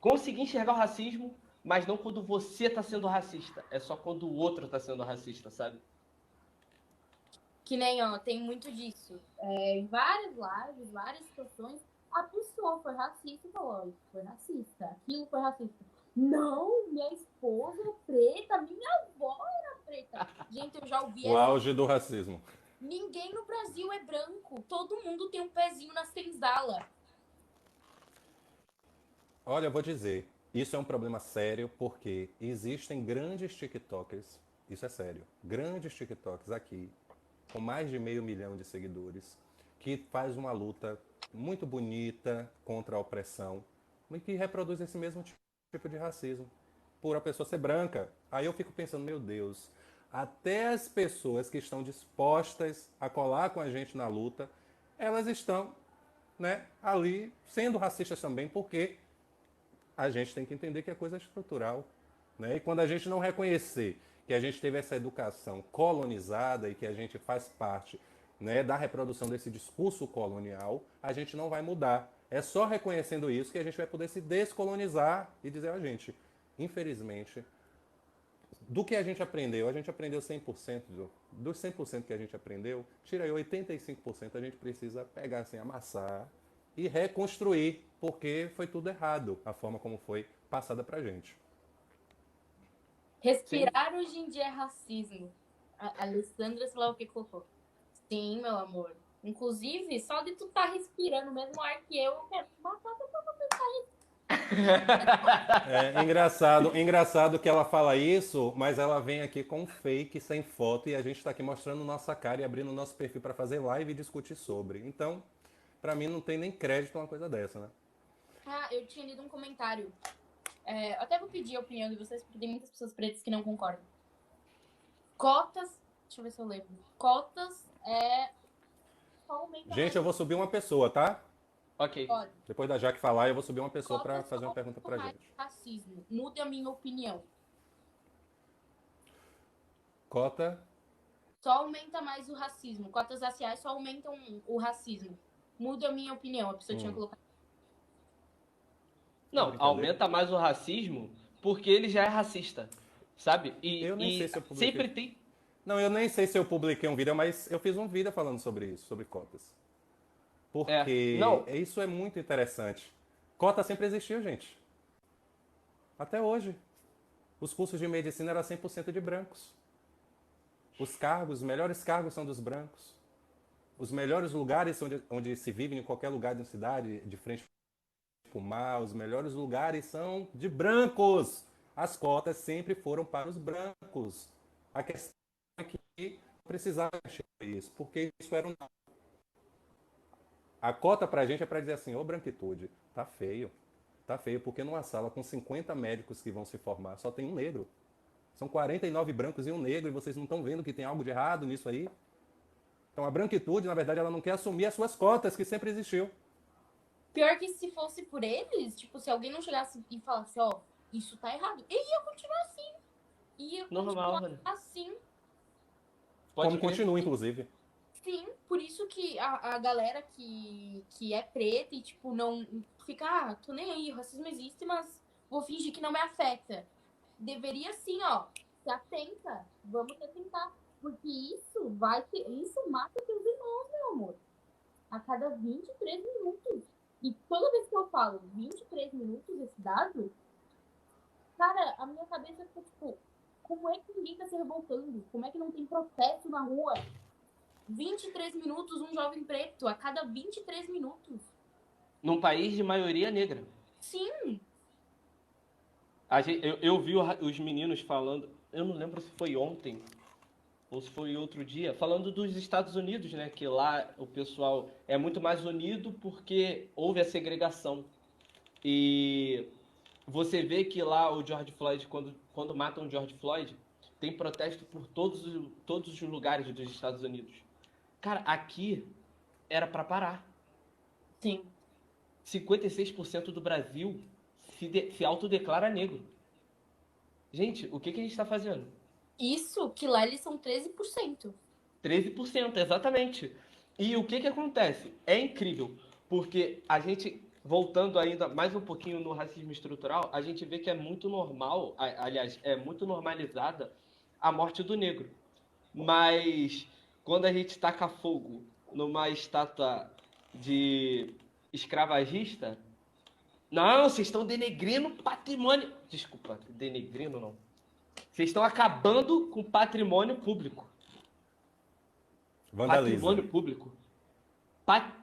conseguir enxergar o racismo, mas não quando você tá sendo racista. É só quando o outro tá sendo racista, sabe? Que nem, ó, tem muito disso. Em várias lives, várias situações, a pessoa foi racista e falou, isso foi racista, aquilo foi racista. Não, minha esposa é preta, minha avó era preta. Gente, eu já ouvi O auge do racismo. Ninguém no Brasil é branco. Todo mundo tem um pezinho na senzala. Olha, eu vou dizer, isso é um problema sério porque existem grandes TikTokers, isso é sério, grandes TikTokers aqui, com mais de 500 mil de seguidores, que faz uma luta muito bonita contra a opressão e que reproduz esse mesmo tipo de racismo, por a pessoa ser branca. Aí eu fico pensando, meu Deus, até as pessoas que estão dispostas a colar com a gente na luta, elas estão, né, ali sendo racistas também, porque a gente tem que entender que a coisa é estrutural. Né? E quando a gente não reconhecer que a gente teve essa educação colonizada e que a gente faz parte, né, da reprodução desse discurso colonial, a gente não vai mudar. É só reconhecendo isso que a gente vai poder se descolonizar e dizer, a gente, infelizmente, do que a gente aprendeu 100%, dos 100% que a gente aprendeu, tira aí 85%, a gente precisa pegar assim, amassar e reconstruir, porque foi tudo errado, a forma como foi passada pra gente. Respirar hoje em dia é racismo. A Alessandra, sei lá o que colocou. Sim, meu amor. Inclusive, só de tu tá respirando o mesmo ar que eu quero te matar pra você tá É engraçado que ela fala isso, mas ela vem aqui com um fake, sem foto, e a gente tá aqui mostrando nossa cara e abrindo nosso perfil para fazer live e discutir sobre. Então, pra mim não tem nem crédito uma coisa dessa, né? Ah, eu tinha lido um comentário. Eu até vou pedir a opinião de vocês, porque tem muitas pessoas pretas que não concordam. Cotas, deixa eu ver se eu lembro. Cotas Gente, eu vou subir uma pessoa, tá? Ok. Olha, Depois da Jaque falar, eu vou subir uma pessoa para cotas fazer uma pergunta pra mais gente. racismo. Mude a minha opinião. Cota. Só aumenta mais o racismo. Cotas raciais só aumentam o racismo. Mude a minha opinião. A pessoa tinha colocado. Não, aumenta mais o racismo porque ele já é racista, sabe? Eu nem sei se eu publiquei. Sempre tem. Não, eu nem sei se eu publiquei um vídeo, mas eu fiz um vídeo falando sobre isso, sobre cotas. Porque isso é muito interessante. Cota sempre existiu, gente. Até hoje. Os cursos de medicina eram 100% de brancos. Os melhores cargos são dos brancos. Os melhores lugares onde se vive em qualquer lugar da cidade, de frente para o mar, os melhores lugares são de brancos. As cotas sempre foram para os brancos. A questão é que precisava mexer isso, porque isso era um... A cota pra gente é pra dizer assim, ô branquitude, tá feio. Tá feio, porque numa sala com 50 médicos que vão se formar, só tem um negro. São 49 brancos e um negro, e vocês não estão vendo que tem algo de errado nisso aí? Então a branquitude, na verdade, ela não quer assumir as suas cotas, que sempre existiu. Pior que se fosse por eles, tipo, se alguém não chegasse e falasse, ó, isso tá errado, ele ia continuar assim. Ia Normal, continuar mano. assim. Pode Como crer. continua, inclusive. Sim, por isso que a galera que é preta e, tipo, não fica, ah, tô nem aí, o racismo existe, mas vou fingir que não me afeta. Deveria sim, ó, se atenta, vamos se atentar. Porque isso mata teus irmãos, meu amor. A cada 23 minutos. E toda vez que eu falo 23 minutos esse dado, cara, a minha cabeça fica tipo, como é que ninguém tá se revoltando? Como é que não tem protesto na rua? 23 minutos, um jovem preto, a cada 23 minutos. Num país de maioria negra. Sim, Eu vi os meninos falando, eu não lembro se foi ontem ou se foi outro dia, falando dos Estados Unidos, né? Que lá o pessoal é muito mais unido porque houve a segregação. E você vê que lá o George Floyd, quando matam o George Floyd, tem protesto por todos os lugares dos Estados Unidos. Cara, aqui era pra parar. sim. 56% do Brasil se autodeclara negro. Gente, o que a gente está fazendo? Isso que lá eles são 13%. 13%, exatamente. E o que acontece? É incrível, porque a gente, voltando ainda mais um pouquinho no racismo estrutural, a gente vê que é muito normal, aliás, é muito normalizada a morte do negro. Mas quando a gente taca fogo numa estátua de escravagista, não, vocês estão denegrindo patrimônio. Desculpa, denegrindo não. Vocês estão acabando com patrimônio público. Vandalismo. Patrimônio público.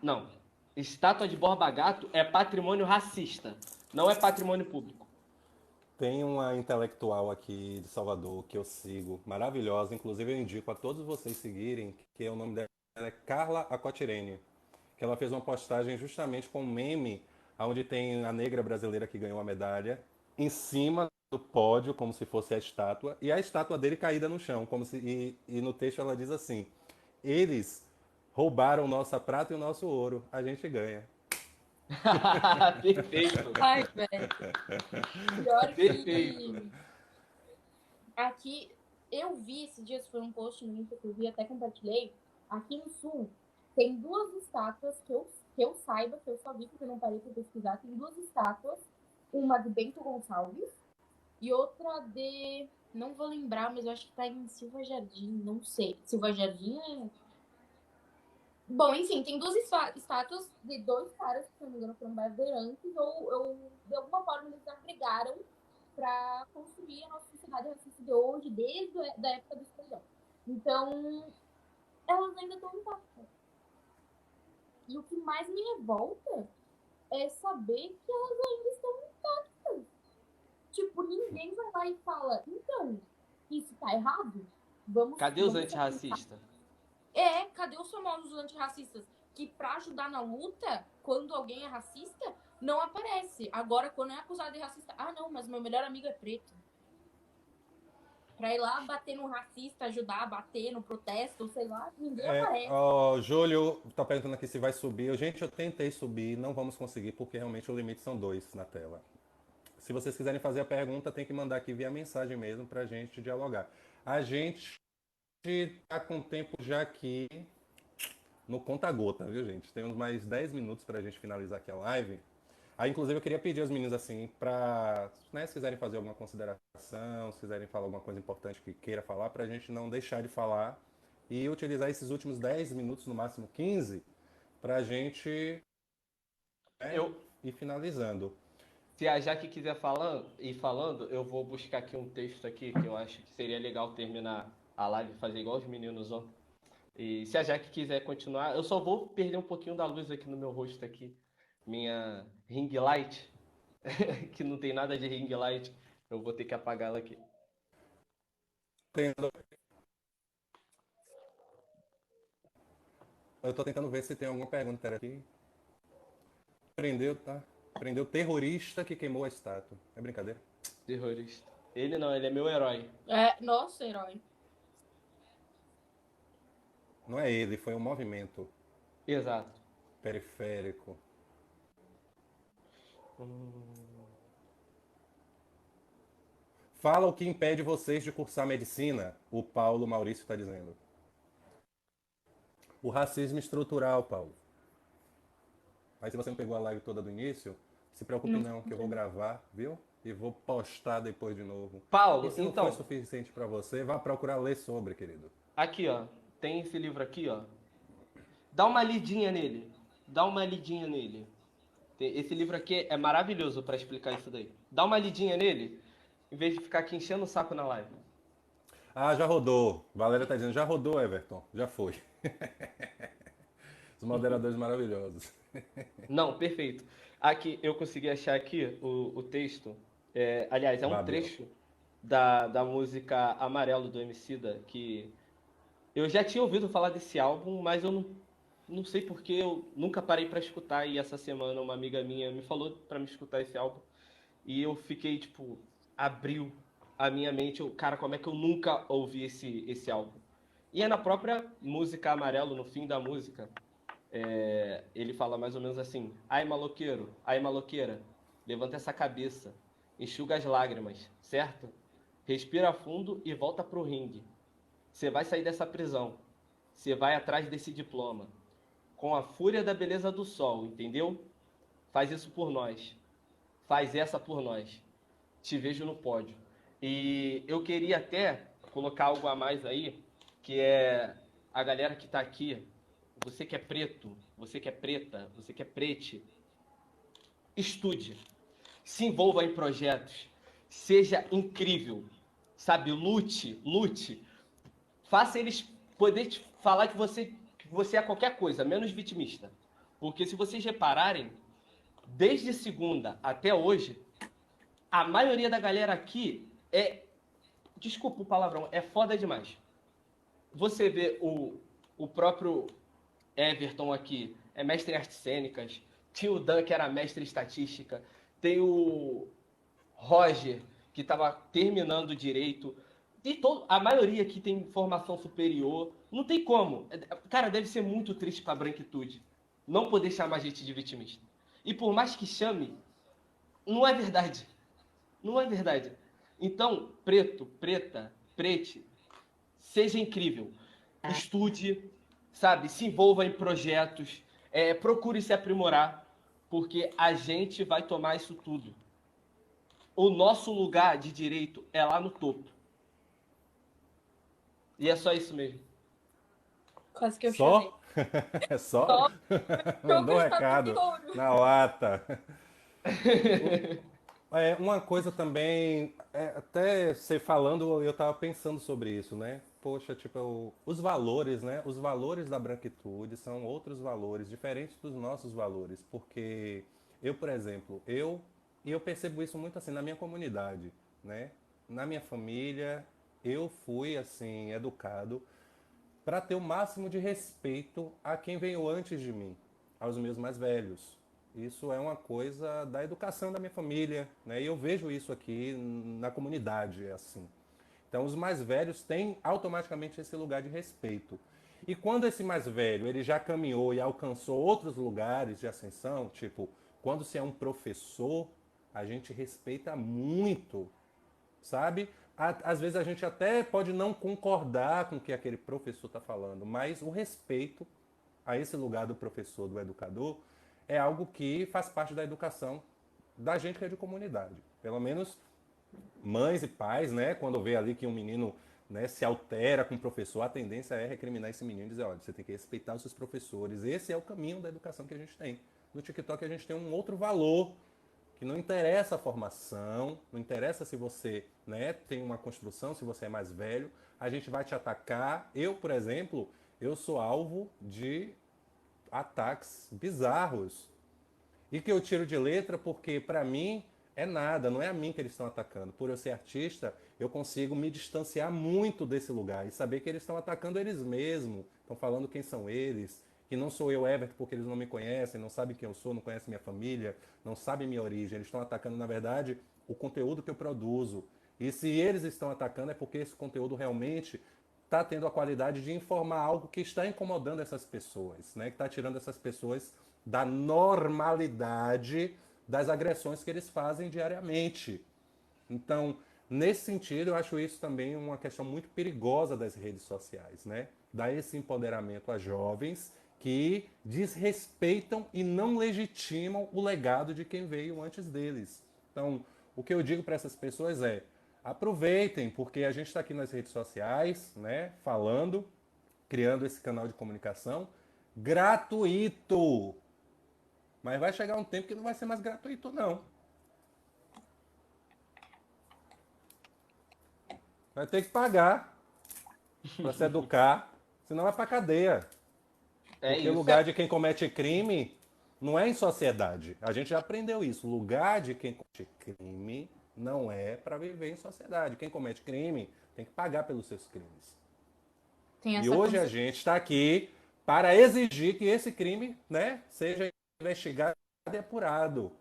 Não. Estátua de Borba Gato é patrimônio racista. Não é patrimônio público. Tem uma intelectual aqui de Salvador que eu sigo, maravilhosa, inclusive eu indico a todos vocês seguirem, que é o nome dela é Carla Acotirene, que ela fez uma postagem justamente com um meme onde tem a negra brasileira que ganhou a medalha em cima do pódio, como se fosse a estátua, e a estátua dele caída no chão, como se e no texto ela diz assim: eles roubaram nossa prata e o nosso ouro, a gente ganha. Perfeito. Ai, velho. Pior Perfeito. que aqui, eu vi esses dias, foi um post no Insta que eu vi, até compartilhei. Aqui no Sul, tem duas estátuas que eu saiba, que eu só vi porque eu não parei para pesquisar. Tem duas estátuas, uma de Bento Gonçalves e outra de. Não vou lembrar, mas eu acho que tá em Silva Jardim, não sei. Silva Jardim é. Bom, enfim, tem duas estátuas de dois caras que, se não me engano, foram bandeirantes, ou de alguma forma eles abrigaram para construir a nossa sociedade racista de hoje, desde a época da escravidão. Então, elas ainda estão intactas. E o que mais me revolta é saber que elas ainda estão intactas. Tipo, ninguém vai lá e fala, então, isso tá errado? Cadê os Vamos antirracistas? cadê os famosos antirracistas? Que pra ajudar na luta, quando alguém é racista, não aparece. Agora, quando é acusado de racista, ah, não, mas meu melhor amigo é preto. Pra ir lá bater no racista, ajudar a bater no protesto, sei lá, ninguém aparece. Júlio tá perguntando aqui se vai subir. Gente, eu tentei subir, não vamos conseguir, porque realmente o limite são 2 na tela. Se vocês quiserem fazer a pergunta, tem que mandar aqui via mensagem mesmo pra gente dialogar. A gente tá com tempo já aqui no conta-gota, viu, gente? Temos mais 10 minutos pra gente finalizar aqui a live. Aí, inclusive, eu queria pedir aos meninos, assim, pra, né, se quiserem fazer alguma consideração, se quiserem falar alguma coisa importante que queira falar, pra gente não deixar de falar e utilizar esses últimos 10 minutos, no máximo 15, pra gente, né, Eu, ir finalizando. se a Jaque quiser ir falando, eu vou buscar aqui um texto aqui que eu acho que seria legal terminar a live e fazer igual os meninos ontem. E se a Jaque quiser continuar, eu só vou perder um pouquinho da luz aqui no meu rosto aqui. Minha ring light, que não tem nada de ring light, eu vou ter que apagá-la aqui. Eu tô tentando ver se tem alguma pergunta aqui. Prendeu, tá? Prendeu terrorista que queimou a estátua. É brincadeira? Terrorista. Ele não, ele é meu herói. É, nosso herói. Não é ele, foi um movimento Exato. periférico. Fala o que impede vocês de cursar medicina, o Paulo Maurício está dizendo. O racismo estrutural, Paulo. Aí se você não pegou a live toda do início, se preocupe não, que eu vou gravar, viu? E vou postar depois de novo. Paulo, E se não então, for suficiente para você, vá procurar ler sobre, querido. aqui, ó. Tem esse livro aqui, ó. Dá uma lidinha nele. Dá uma lidinha nele. Esse livro aqui é maravilhoso para explicar isso daí. Dá uma lidinha nele, em vez de ficar aqui enchendo o saco na live. Ah, já rodou. Valéria tá dizendo, já rodou, Everton. Já foi. Os moderadores maravilhosos. Não, perfeito. Aqui, eu consegui achar aqui o texto. Aliás, é um Babel. trecho da música Amarelo do Emicida, que eu já tinha ouvido falar desse álbum, mas eu não sei porque eu nunca parei para escutar. E essa semana uma amiga minha me falou para me escutar esse álbum. E eu fiquei, tipo, abriu a minha mente. Cara, como é que eu nunca ouvi esse álbum? E é na própria música Amarelo, no fim da música. Ele fala mais ou menos assim: ai maloqueiro, ai maloqueira, levanta essa cabeça, enxuga as lágrimas, certo? Respira fundo e volta pro ringue. Você vai sair dessa prisão. Você vai atrás desse diploma. Com a fúria da beleza do sol, entendeu? Faz isso por nós. Faz essa por nós. Te vejo no pódio. E eu queria até colocar algo a mais aí, que é a galera que tá aqui. Você que é preto, você que é preta, você que é prete, estude, se envolva em projetos, seja incrível, sabe? Lute, faça eles poder te falar que você é qualquer coisa, menos vitimista. Porque se vocês repararem, desde segunda até hoje, a maioria da galera aqui desculpa o palavrão, é foda demais. Você vê o próprio Everton aqui, é mestre em artes cênicas. Tinha o Dan, que era mestre em estatística. Tem o Roger, que estava terminando direito. E a maioria aqui tem formação superior. Não tem como. Cara, deve ser muito triste para a branquitude não poder chamar a gente de vitimista. E por mais que chame, não é verdade. Não é verdade. Então, preto, preta, prete, seja incrível. Estude, sabe? Se envolva em projetos. Procure se aprimorar, porque a gente vai tomar isso tudo. O nosso lugar de direito é lá no topo. E é só isso mesmo. Quase que eu chorei. Só? É só? Só. Mandou um Eu estava recado chorando. na lata. Uma coisa também, até você falando, eu tava pensando sobre isso, né? Poxa, tipo, os valores, né? Os valores da branquitude são outros valores, diferentes dos nossos valores. Porque eu, por exemplo, e eu percebo isso muito assim na minha comunidade, né? Na minha família, eu fui, assim, educado para ter o máximo de respeito a quem veio antes de mim, aos meus mais velhos. Isso é uma coisa da educação da minha família, né? E eu vejo isso aqui na comunidade, é assim. Então, os mais velhos têm automaticamente esse lugar de respeito. E quando esse mais velho ele já caminhou e alcançou outros lugares de ascensão, tipo, quando se é um professor, a gente respeita muito, sabe? Às vezes a gente até pode não concordar com o que aquele professor está falando, mas o respeito a esse lugar do professor, do educador, é algo que faz parte da educação da gente que é de comunidade. Pelo menos mães e pais, né, quando vê ali que um menino, né, se altera com o professor, a tendência é recriminar esse menino e dizer, olha, você tem que respeitar os seus professores. Esse é o caminho da educação que a gente tem. No TikTok a gente tem um outro valor que não interessa a formação, não interessa se você, né, tem uma construção, se você é mais velho, a gente vai te atacar. Eu, por exemplo, eu sou alvo de ataques bizarros e que eu tiro de letra porque para mim é nada, não é a mim que eles estão atacando. Por eu ser artista, eu consigo me distanciar muito desse lugar e saber que eles estão atacando eles mesmos, estão falando quem são eles, que não sou eu, Everton, porque eles não me conhecem, não sabem quem eu sou, não conhecem minha família, não sabem minha origem. Eles estão atacando, na verdade, o conteúdo que eu produzo. E se eles estão atacando é porque esse conteúdo realmente está tendo a qualidade de informar algo que está incomodando essas pessoas, né? Que está tirando essas pessoas da normalidade das agressões que eles fazem diariamente. Então, nesse sentido, eu acho isso também uma questão muito perigosa das redes sociais, né? Dar esse empoderamento a jovens que desrespeitam e não legitimam o legado de quem veio antes deles. Então, o que eu digo para essas pessoas é: aproveitem, porque a gente está aqui nas redes sociais, né? Falando, criando esse canal de comunicação gratuito. Mas vai chegar um tempo que não vai ser mais gratuito, não. Vai ter que pagar para se educar, senão vai para cadeia. É Porque o isso. lugar de quem comete crime não é em sociedade. A gente já aprendeu isso. O lugar de quem comete crime não é para viver em sociedade. Quem comete crime tem que pagar pelos seus crimes. Tem E essa hoje a gente está aqui para exigir que esse crime, né, seja investigado e apurado.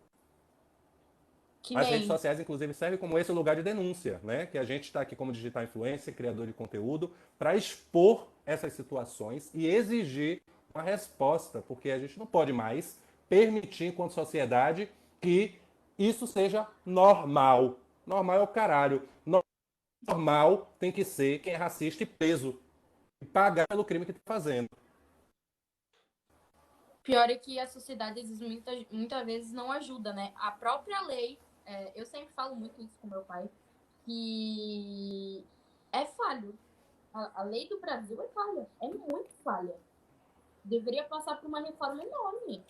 que As redes nem sociais, inclusive, servem como esse lugar de denúncia, né? Que a gente está aqui como digital influencer, criador de conteúdo, para expor essas situações e exigir uma resposta, porque a gente não pode mais permitir, enquanto sociedade, que isso seja normal. Normal é o caralho. Normal tem que ser quem é racista e preso. E pagar pelo crime que está fazendo. pior é que a sociedade, às vezes, muitas vezes não ajuda, né? A própria lei, eu sempre falo muito isso com meu pai, que é falho. A lei do Brasil é falha, é muito falha. Deveria passar por uma reforma enorme.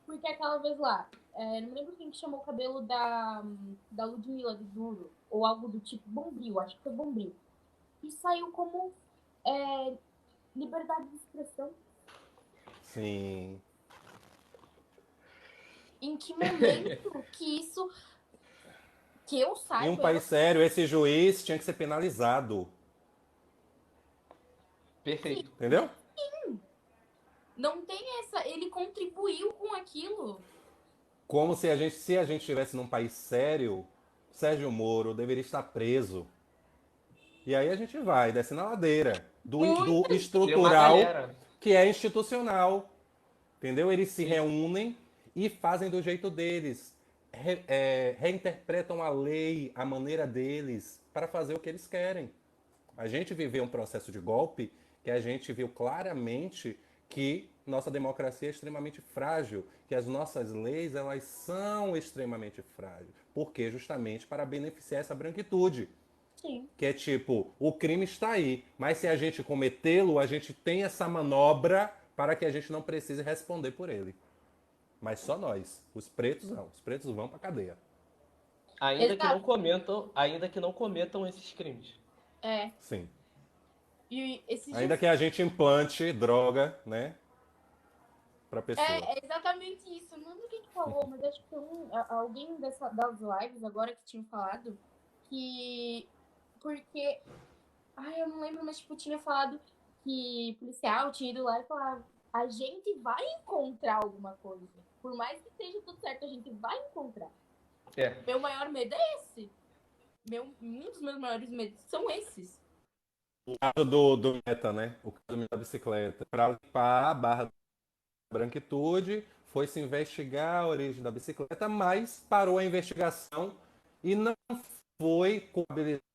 Porque aquela vez lá, não me lembro quem que chamou o cabelo da Ludmilla, do Duro, ou algo do tipo, Bombril, acho que foi Bombril. E saiu como liberdade de expressão. Sim. Em que momento que isso, que eu Em um saiba, país sério, esse juiz tinha que ser penalizado. Perfeito. Entendeu? não tem essa, ele contribuiu com aquilo. Como se a gente estivesse num país sério, Sérgio Moro deveria estar preso. E aí a gente vai, desce na ladeira. Do Tem uma estrutural, galera. que é institucional. Entendeu? Eles se reúnem e fazem do jeito deles. Reinterpretam a lei, a maneira deles, para fazer o que eles querem. A gente viveu um processo de golpe que a gente viu claramente que nossa democracia é extremamente frágil, que as nossas leis elas são extremamente frágeis. Por quê? Justamente para beneficiar essa branquitude. Sim. Que é tipo, o crime está aí, mas se a gente cometê-lo, a gente tem essa manobra para que a gente não precise responder por ele. Mas só nós. Os pretos não. Os pretos vão para cadeia. Exato. Ainda que não cometam esses crimes. Sim. E esses Ainda dias. que a gente implante droga, né, para pessoa. É exatamente isso. Não lembro quem que falou, mas acho que foi alguém das lives agora que tinha falado que. Porque. Ai, eu não lembro, mas tipo, tinha falado que policial tinha ido lá e falava: a gente vai encontrar alguma coisa. Por mais que esteja tudo certo, a gente vai encontrar. É. Meu maior medo é esse. Um dos meus maiores medos são esses. O caso do Meta, né? O caso da bicicleta. Para limpar a barra da branquitude, foi se investigar a origem da bicicleta, mas parou a investigação e não foi com o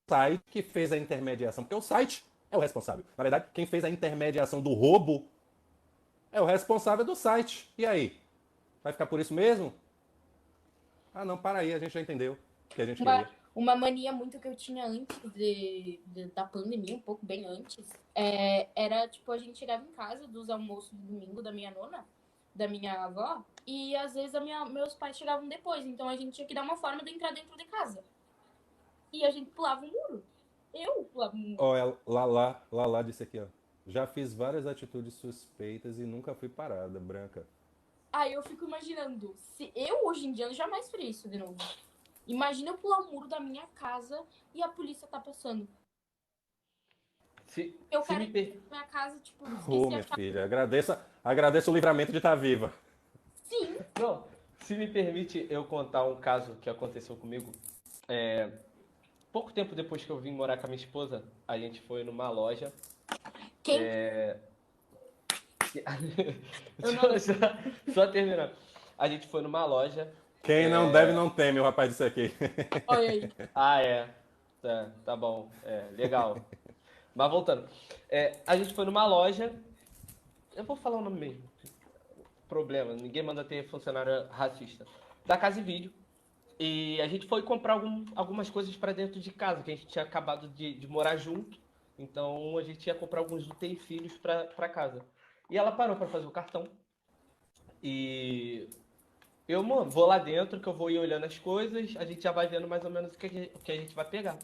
site que fez a intermediação, porque o site é o responsável. Na verdade, quem fez a intermediação do roubo é o responsável do site. E aí? Vai ficar por isso mesmo? Ah, não, para aí, a gente já entendeu o que a gente queria. Uma mania muito que eu tinha antes da pandemia, um pouco bem antes, era, tipo, a gente chegava em casa dos almoços do domingo da minha nona, da minha avó, e às vezes meus pais chegavam depois, então a gente tinha que dar uma forma de entrar dentro de casa. E a gente pulava um muro. Eu pulava um muro. Ó, Lala disse aqui, ó. Já fiz várias atitudes suspeitas e nunca fui parada, branca. Aí eu fico imaginando, se eu hoje em dia eu jamais faria isso de novo. Imagina eu pular o muro da minha casa e a polícia tá passando. Eu se quero me per- ir pra minha casa, tipo, Ô, esqueci a minha chave. filha, agradeço o livramento de estar viva. Sim. Não, se me permite eu contar um caso que aconteceu comigo. Pouco tempo depois que eu vim morar com a minha esposa, a gente foi numa loja. Quem? Eu não. Só terminando. A gente foi numa loja. Quem não deve não teme, o rapaz disse aqui. Olha aí. Ah, é. Tá bom. Legal. Mas voltando. A gente foi numa loja. Eu vou falar o nome mesmo. Problema, ninguém manda ter funcionário racista. Da Casa e Vídeo. E a gente foi comprar algumas coisas para dentro de casa, que a gente tinha acabado de morar junto. Então a gente ia comprar alguns utensílios para casa. E ela parou para fazer o cartão. E eu, mano, vou lá dentro que eu vou ir olhando as coisas, a gente já vai vendo mais ou menos o que a gente vai pegar.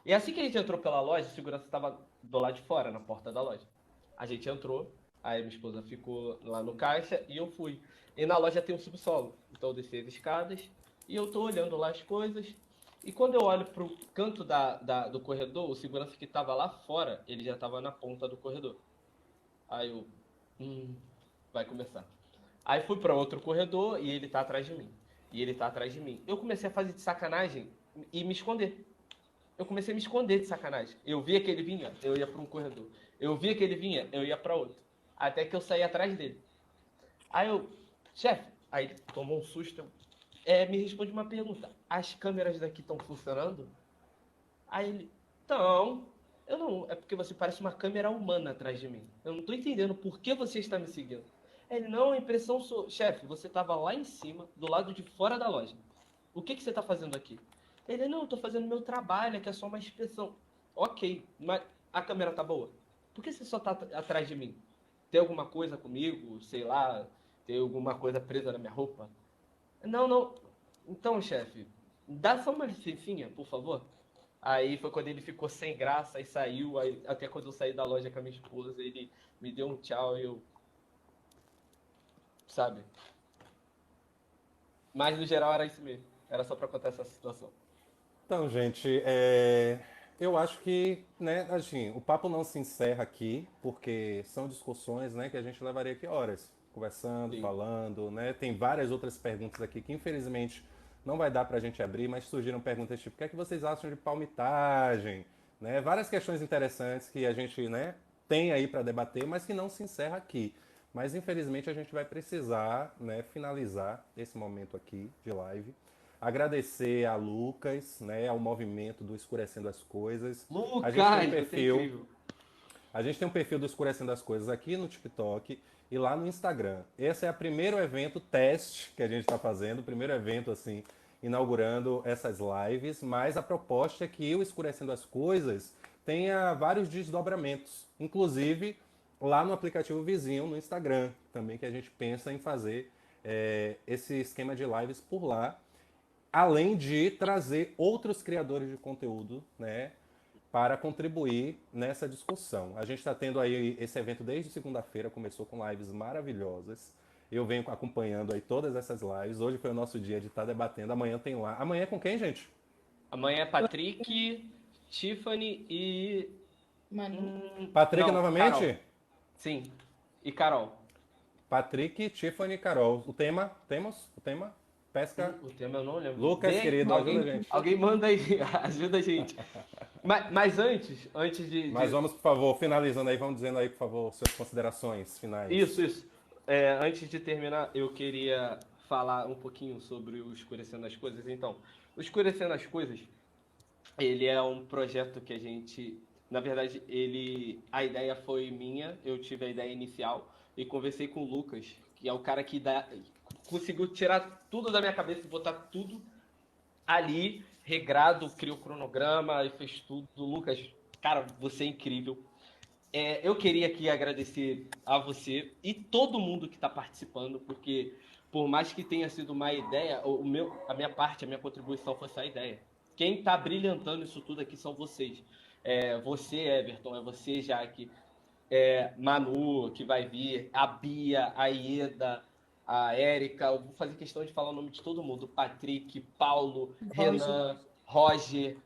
E assim que a gente entrou pela loja, a segurança estava do lado de fora, na porta da loja. A gente entrou, aí minha esposa ficou lá no caixa e eu fui. E na loja tem um subsolo, então eu desci as escadas e eu tô olhando lá as coisas. E quando eu olho pro canto do corredor, o segurança que estava lá fora, ele já estava na ponta do corredor. Aí eu, vai começar. Aí fui para outro corredor e ele tá atrás de mim. E ele tá atrás de mim. Eu comecei a fazer de sacanagem e me esconder. Eu comecei a me esconder de sacanagem. Eu via que ele vinha, eu ia para um corredor. Eu via que ele vinha, eu ia para outro. Até que eu saí atrás dele. Aí eu, chefe, aí ele tomou um susto. Me responde uma pergunta. As câmeras daqui estão funcionando? Aí ele, não, eu não. É porque você parece uma câmera humana atrás de mim. Eu não tô entendendo por que você está me seguindo. Ele, não, a impressão sua. Chefe, você estava lá em cima, do lado de fora da loja. O que você está fazendo aqui? Ele, não, eu tô fazendo meu trabalho, aqui é só uma inspeção. Ok, mas a câmera tá boa. Por que você só tá atrás de mim? Tem alguma coisa comigo? Sei lá, tem alguma coisa presa na minha roupa? Não, não. Então, chefe, dá só uma licencinha, por favor. Aí foi quando ele ficou sem graça e saiu. Aí, até quando eu saí da loja com a minha esposa, ele me deu um tchau e eu. Sabe? Mas no geral era isso mesmo. Era só pra contar essa situação. Então, gente, eu acho que, né, assim, o papo não se encerra aqui, porque são discussões, né, que a gente levaria aqui horas, conversando, Sim. falando, né? Tem várias outras perguntas aqui que, infelizmente, não vai dar pra gente abrir, mas surgiram perguntas tipo, o que é que vocês acham de palmitagem? Né? Várias questões interessantes que a gente, né, tem aí para debater, mas que não se encerra aqui. Mas, infelizmente, a gente vai precisar, né, finalizar esse momento aqui de live. Agradecer a Lucas, né, ao movimento do Escurecendo as Coisas. A gente tem um Lucas, você é perfil, incrível. a gente tem um perfil do Escurecendo as Coisas aqui no TikTok e lá no Instagram. Esse é o primeiro evento teste que a gente está fazendo, o primeiro evento assim, inaugurando essas lives, mas a proposta é que o Escurecendo as Coisas tenha vários desdobramentos, inclusive lá no aplicativo vizinho, no Instagram, também que a gente pensa em fazer esse esquema de lives por lá, além de trazer outros criadores de conteúdo, né, para contribuir nessa discussão. A gente está tendo aí esse evento desde segunda-feira, começou com lives maravilhosas. Eu venho acompanhando aí todas essas lives. Hoje foi o nosso dia de estar debatendo. Amanhã tem lá. Amanhã é com quem, gente? Amanhã é Patrick, Tiffany e. Manu. Patrick Não, novamente? Carol. Sim. E Carol. Patrick, Tiffany e Carol. O tema? Temos? O tema? Pesca. O tema eu não lembro. Lucas, querido, ajuda a gente. Alguém manda aí, ajuda a gente. Mas antes Mas vamos, por favor, finalizando aí, vamos dizendo aí, por favor, suas considerações finais. Isso. Antes de terminar, eu queria falar um pouquinho sobre o Escurecendo as Coisas. Então, o Escurecendo as Coisas, ele é um projeto que a gente, na verdade, a ideia foi minha, eu tive a ideia inicial e conversei com o Lucas, que é o cara que conseguiu tirar tudo da minha cabeça e botar tudo ali, regrado, criou cronograma e fez tudo. Lucas, cara, você é incrível. Eu queria aqui agradecer a você e todo mundo que está participando, porque por mais que tenha sido uma ideia, a minha parte, a minha contribuição foi essa ideia. Quem está brilhantando isso tudo aqui são vocês. Você, Everton, é você, Jaque, Manu, que vai vir, a Bia, a Ieda, a Érica. Eu vou fazer questão de falar o nome de todo mundo. Patrick, Paulo, Renan, Roger,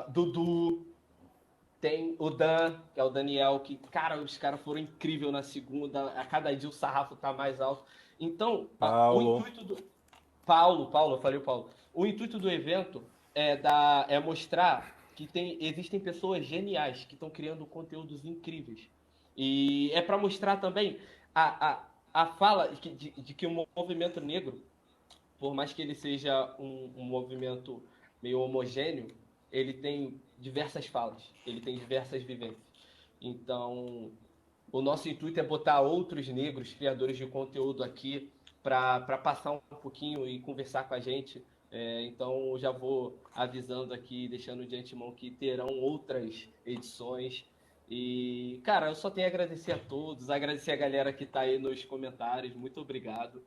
Dudu. Tem o Dan, que é o Daniel, que, cara, os caras foram incríveis na segunda. A cada dia o sarrafo tá mais alto. Então, o Paulo. intuito do. Paulo, eu falei o Paulo. O intuito do evento é mostrar que existem pessoas geniais que estão criando conteúdos incríveis. E é para mostrar também a fala de que o movimento negro, por mais que ele seja um movimento meio homogêneo, ele tem diversas falas, ele tem diversas vivências. Então, o nosso intuito é botar outros negros, criadores de conteúdo aqui, para passar um pouquinho e conversar com a gente. Então, eu já vou avisando aqui, deixando de antemão que terão outras edições. E, cara, eu só tenho a agradecer a todos, agradecer a galera que está aí nos comentários. Muito obrigado.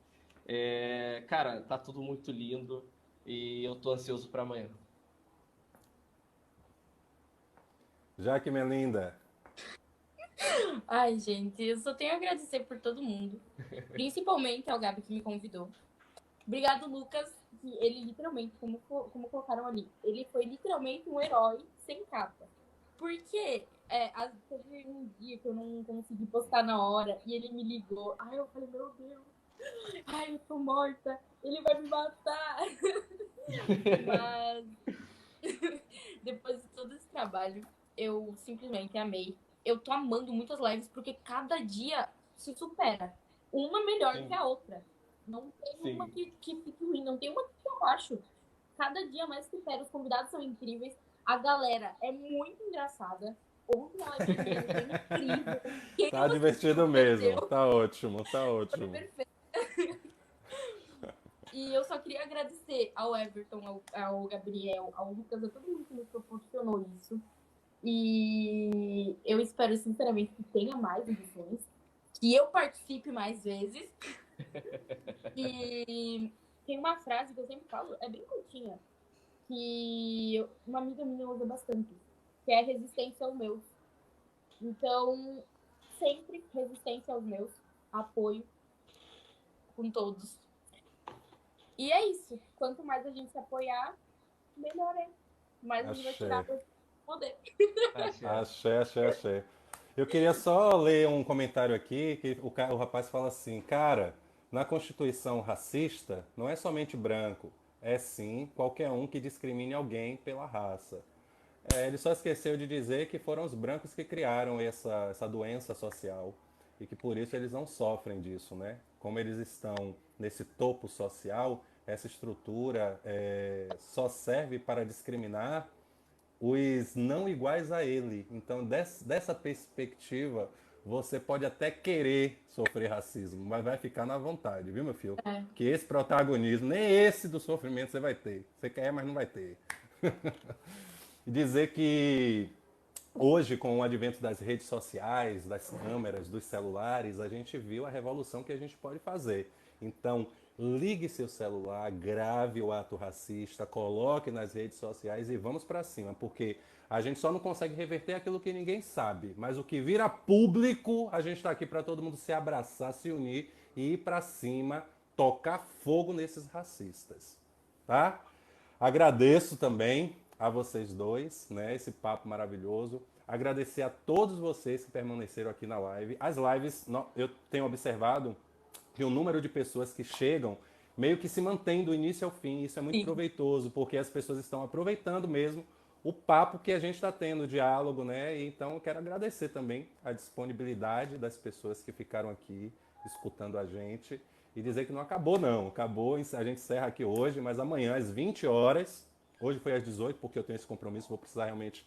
Cara, tá tudo muito lindo e eu tô ansioso para amanhã. Jaque, minha linda. Ai, gente, eu só tenho a agradecer por todo mundo. Principalmente ao Gabi que me convidou. Obrigado, Lucas, que ele literalmente, como colocaram ali, ele foi literalmente um herói sem capa. Porque teve um dia que eu não consegui postar na hora e ele me ligou. Ai, eu falei, meu Deus, ai, eu tô morta, ele vai me matar. Mas depois de todo esse trabalho, eu simplesmente amei. Eu tô amando muitas lives porque cada dia se supera. Uma melhor Sim. que a outra. Não tem Sim. uma que fique ruim, não tem uma que eu acho. Cada dia mais supera. Os convidados são incríveis. A galera é muito engraçada. Ontem a live foi incrível. Quem Tá não assistiu, divertido mesmo. perdeu. Tá ótimo, tá Foi ótimo. perfeito. E eu só queria agradecer ao Everton, ao Gabriel, ao Lucas, a todo mundo que me proporcionou isso. E eu espero, sinceramente, que tenha mais edições, que eu participe mais vezes. E tem uma frase que eu sempre falo, é bem curtinha, que uma amiga minha usa bastante, que é resistência aos meus. Então, sempre resistência aos meus, apoio com todos. E é isso. Quanto mais a gente se apoiar, melhor é. Mais a gente vai tirar do poder. Axé. Eu queria só ler um comentário aqui, que o rapaz fala assim, cara, na Constituição racista, não é somente branco, é sim qualquer um que discrimine alguém pela raça. Ele só esqueceu de dizer que foram os brancos que criaram essa doença social e que por isso eles não sofrem disso, né? Como eles estão nesse topo social, essa estrutura só serve para discriminar os não iguais a ele. Então, dessa perspectiva, você pode até querer sofrer racismo, mas vai ficar na vontade, viu, meu filho? Que esse protagonismo, nem esse do sofrimento você vai ter. Você quer, mas não vai ter. E dizer que hoje, com o advento das redes sociais, das câmeras, dos celulares, a gente viu a revolução que a gente pode fazer. Então, ligue seu celular, grave o ato racista, coloque nas redes sociais e vamos para cima, porque a gente só não consegue reverter aquilo que ninguém sabe, mas o que vira público, a gente está aqui para todo mundo se abraçar, se unir e ir para cima, tocar fogo nesses racistas, tá? Agradeço também a vocês dois, né, esse papo maravilhoso. Agradecer a todos vocês que permaneceram aqui na live. As lives, eu tenho observado que o número de pessoas que chegam meio que se mantém do início ao fim. Isso é muito proveitoso, porque as pessoas estão aproveitando mesmo o papo que a gente está tendo, o diálogo, né? E então eu quero agradecer também a disponibilidade das pessoas que ficaram aqui escutando a gente e dizer que não acabou não. Acabou, a gente encerra aqui hoje, mas amanhã às 20 horas, hoje foi às 18 porque eu tenho esse compromisso, vou precisar realmente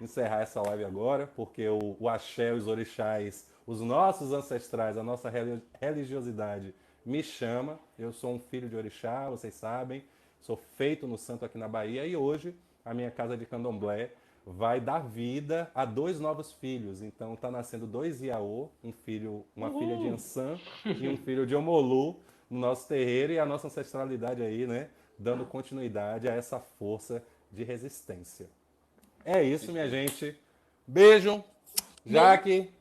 encerrar essa live agora, porque o axé, os orixás, os nossos ancestrais, a nossa religiosidade me chama. Eu sou um filho de orixá, vocês sabem, sou feito no santo aqui na Bahia e hoje a minha casa de candomblé vai dar vida a 2 novos filhos. Então tá nascendo 2 Iaô, uma filha de Ansan e um filho de Omolu no nosso terreiro e a nossa ancestralidade aí, né, dando continuidade a essa força de resistência. É isso, minha gente. Beijo, Jaque.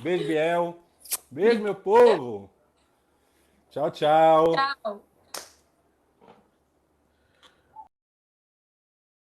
Beijo, Biel. Beijo, meu povo. Tchau, tchau. Tchau.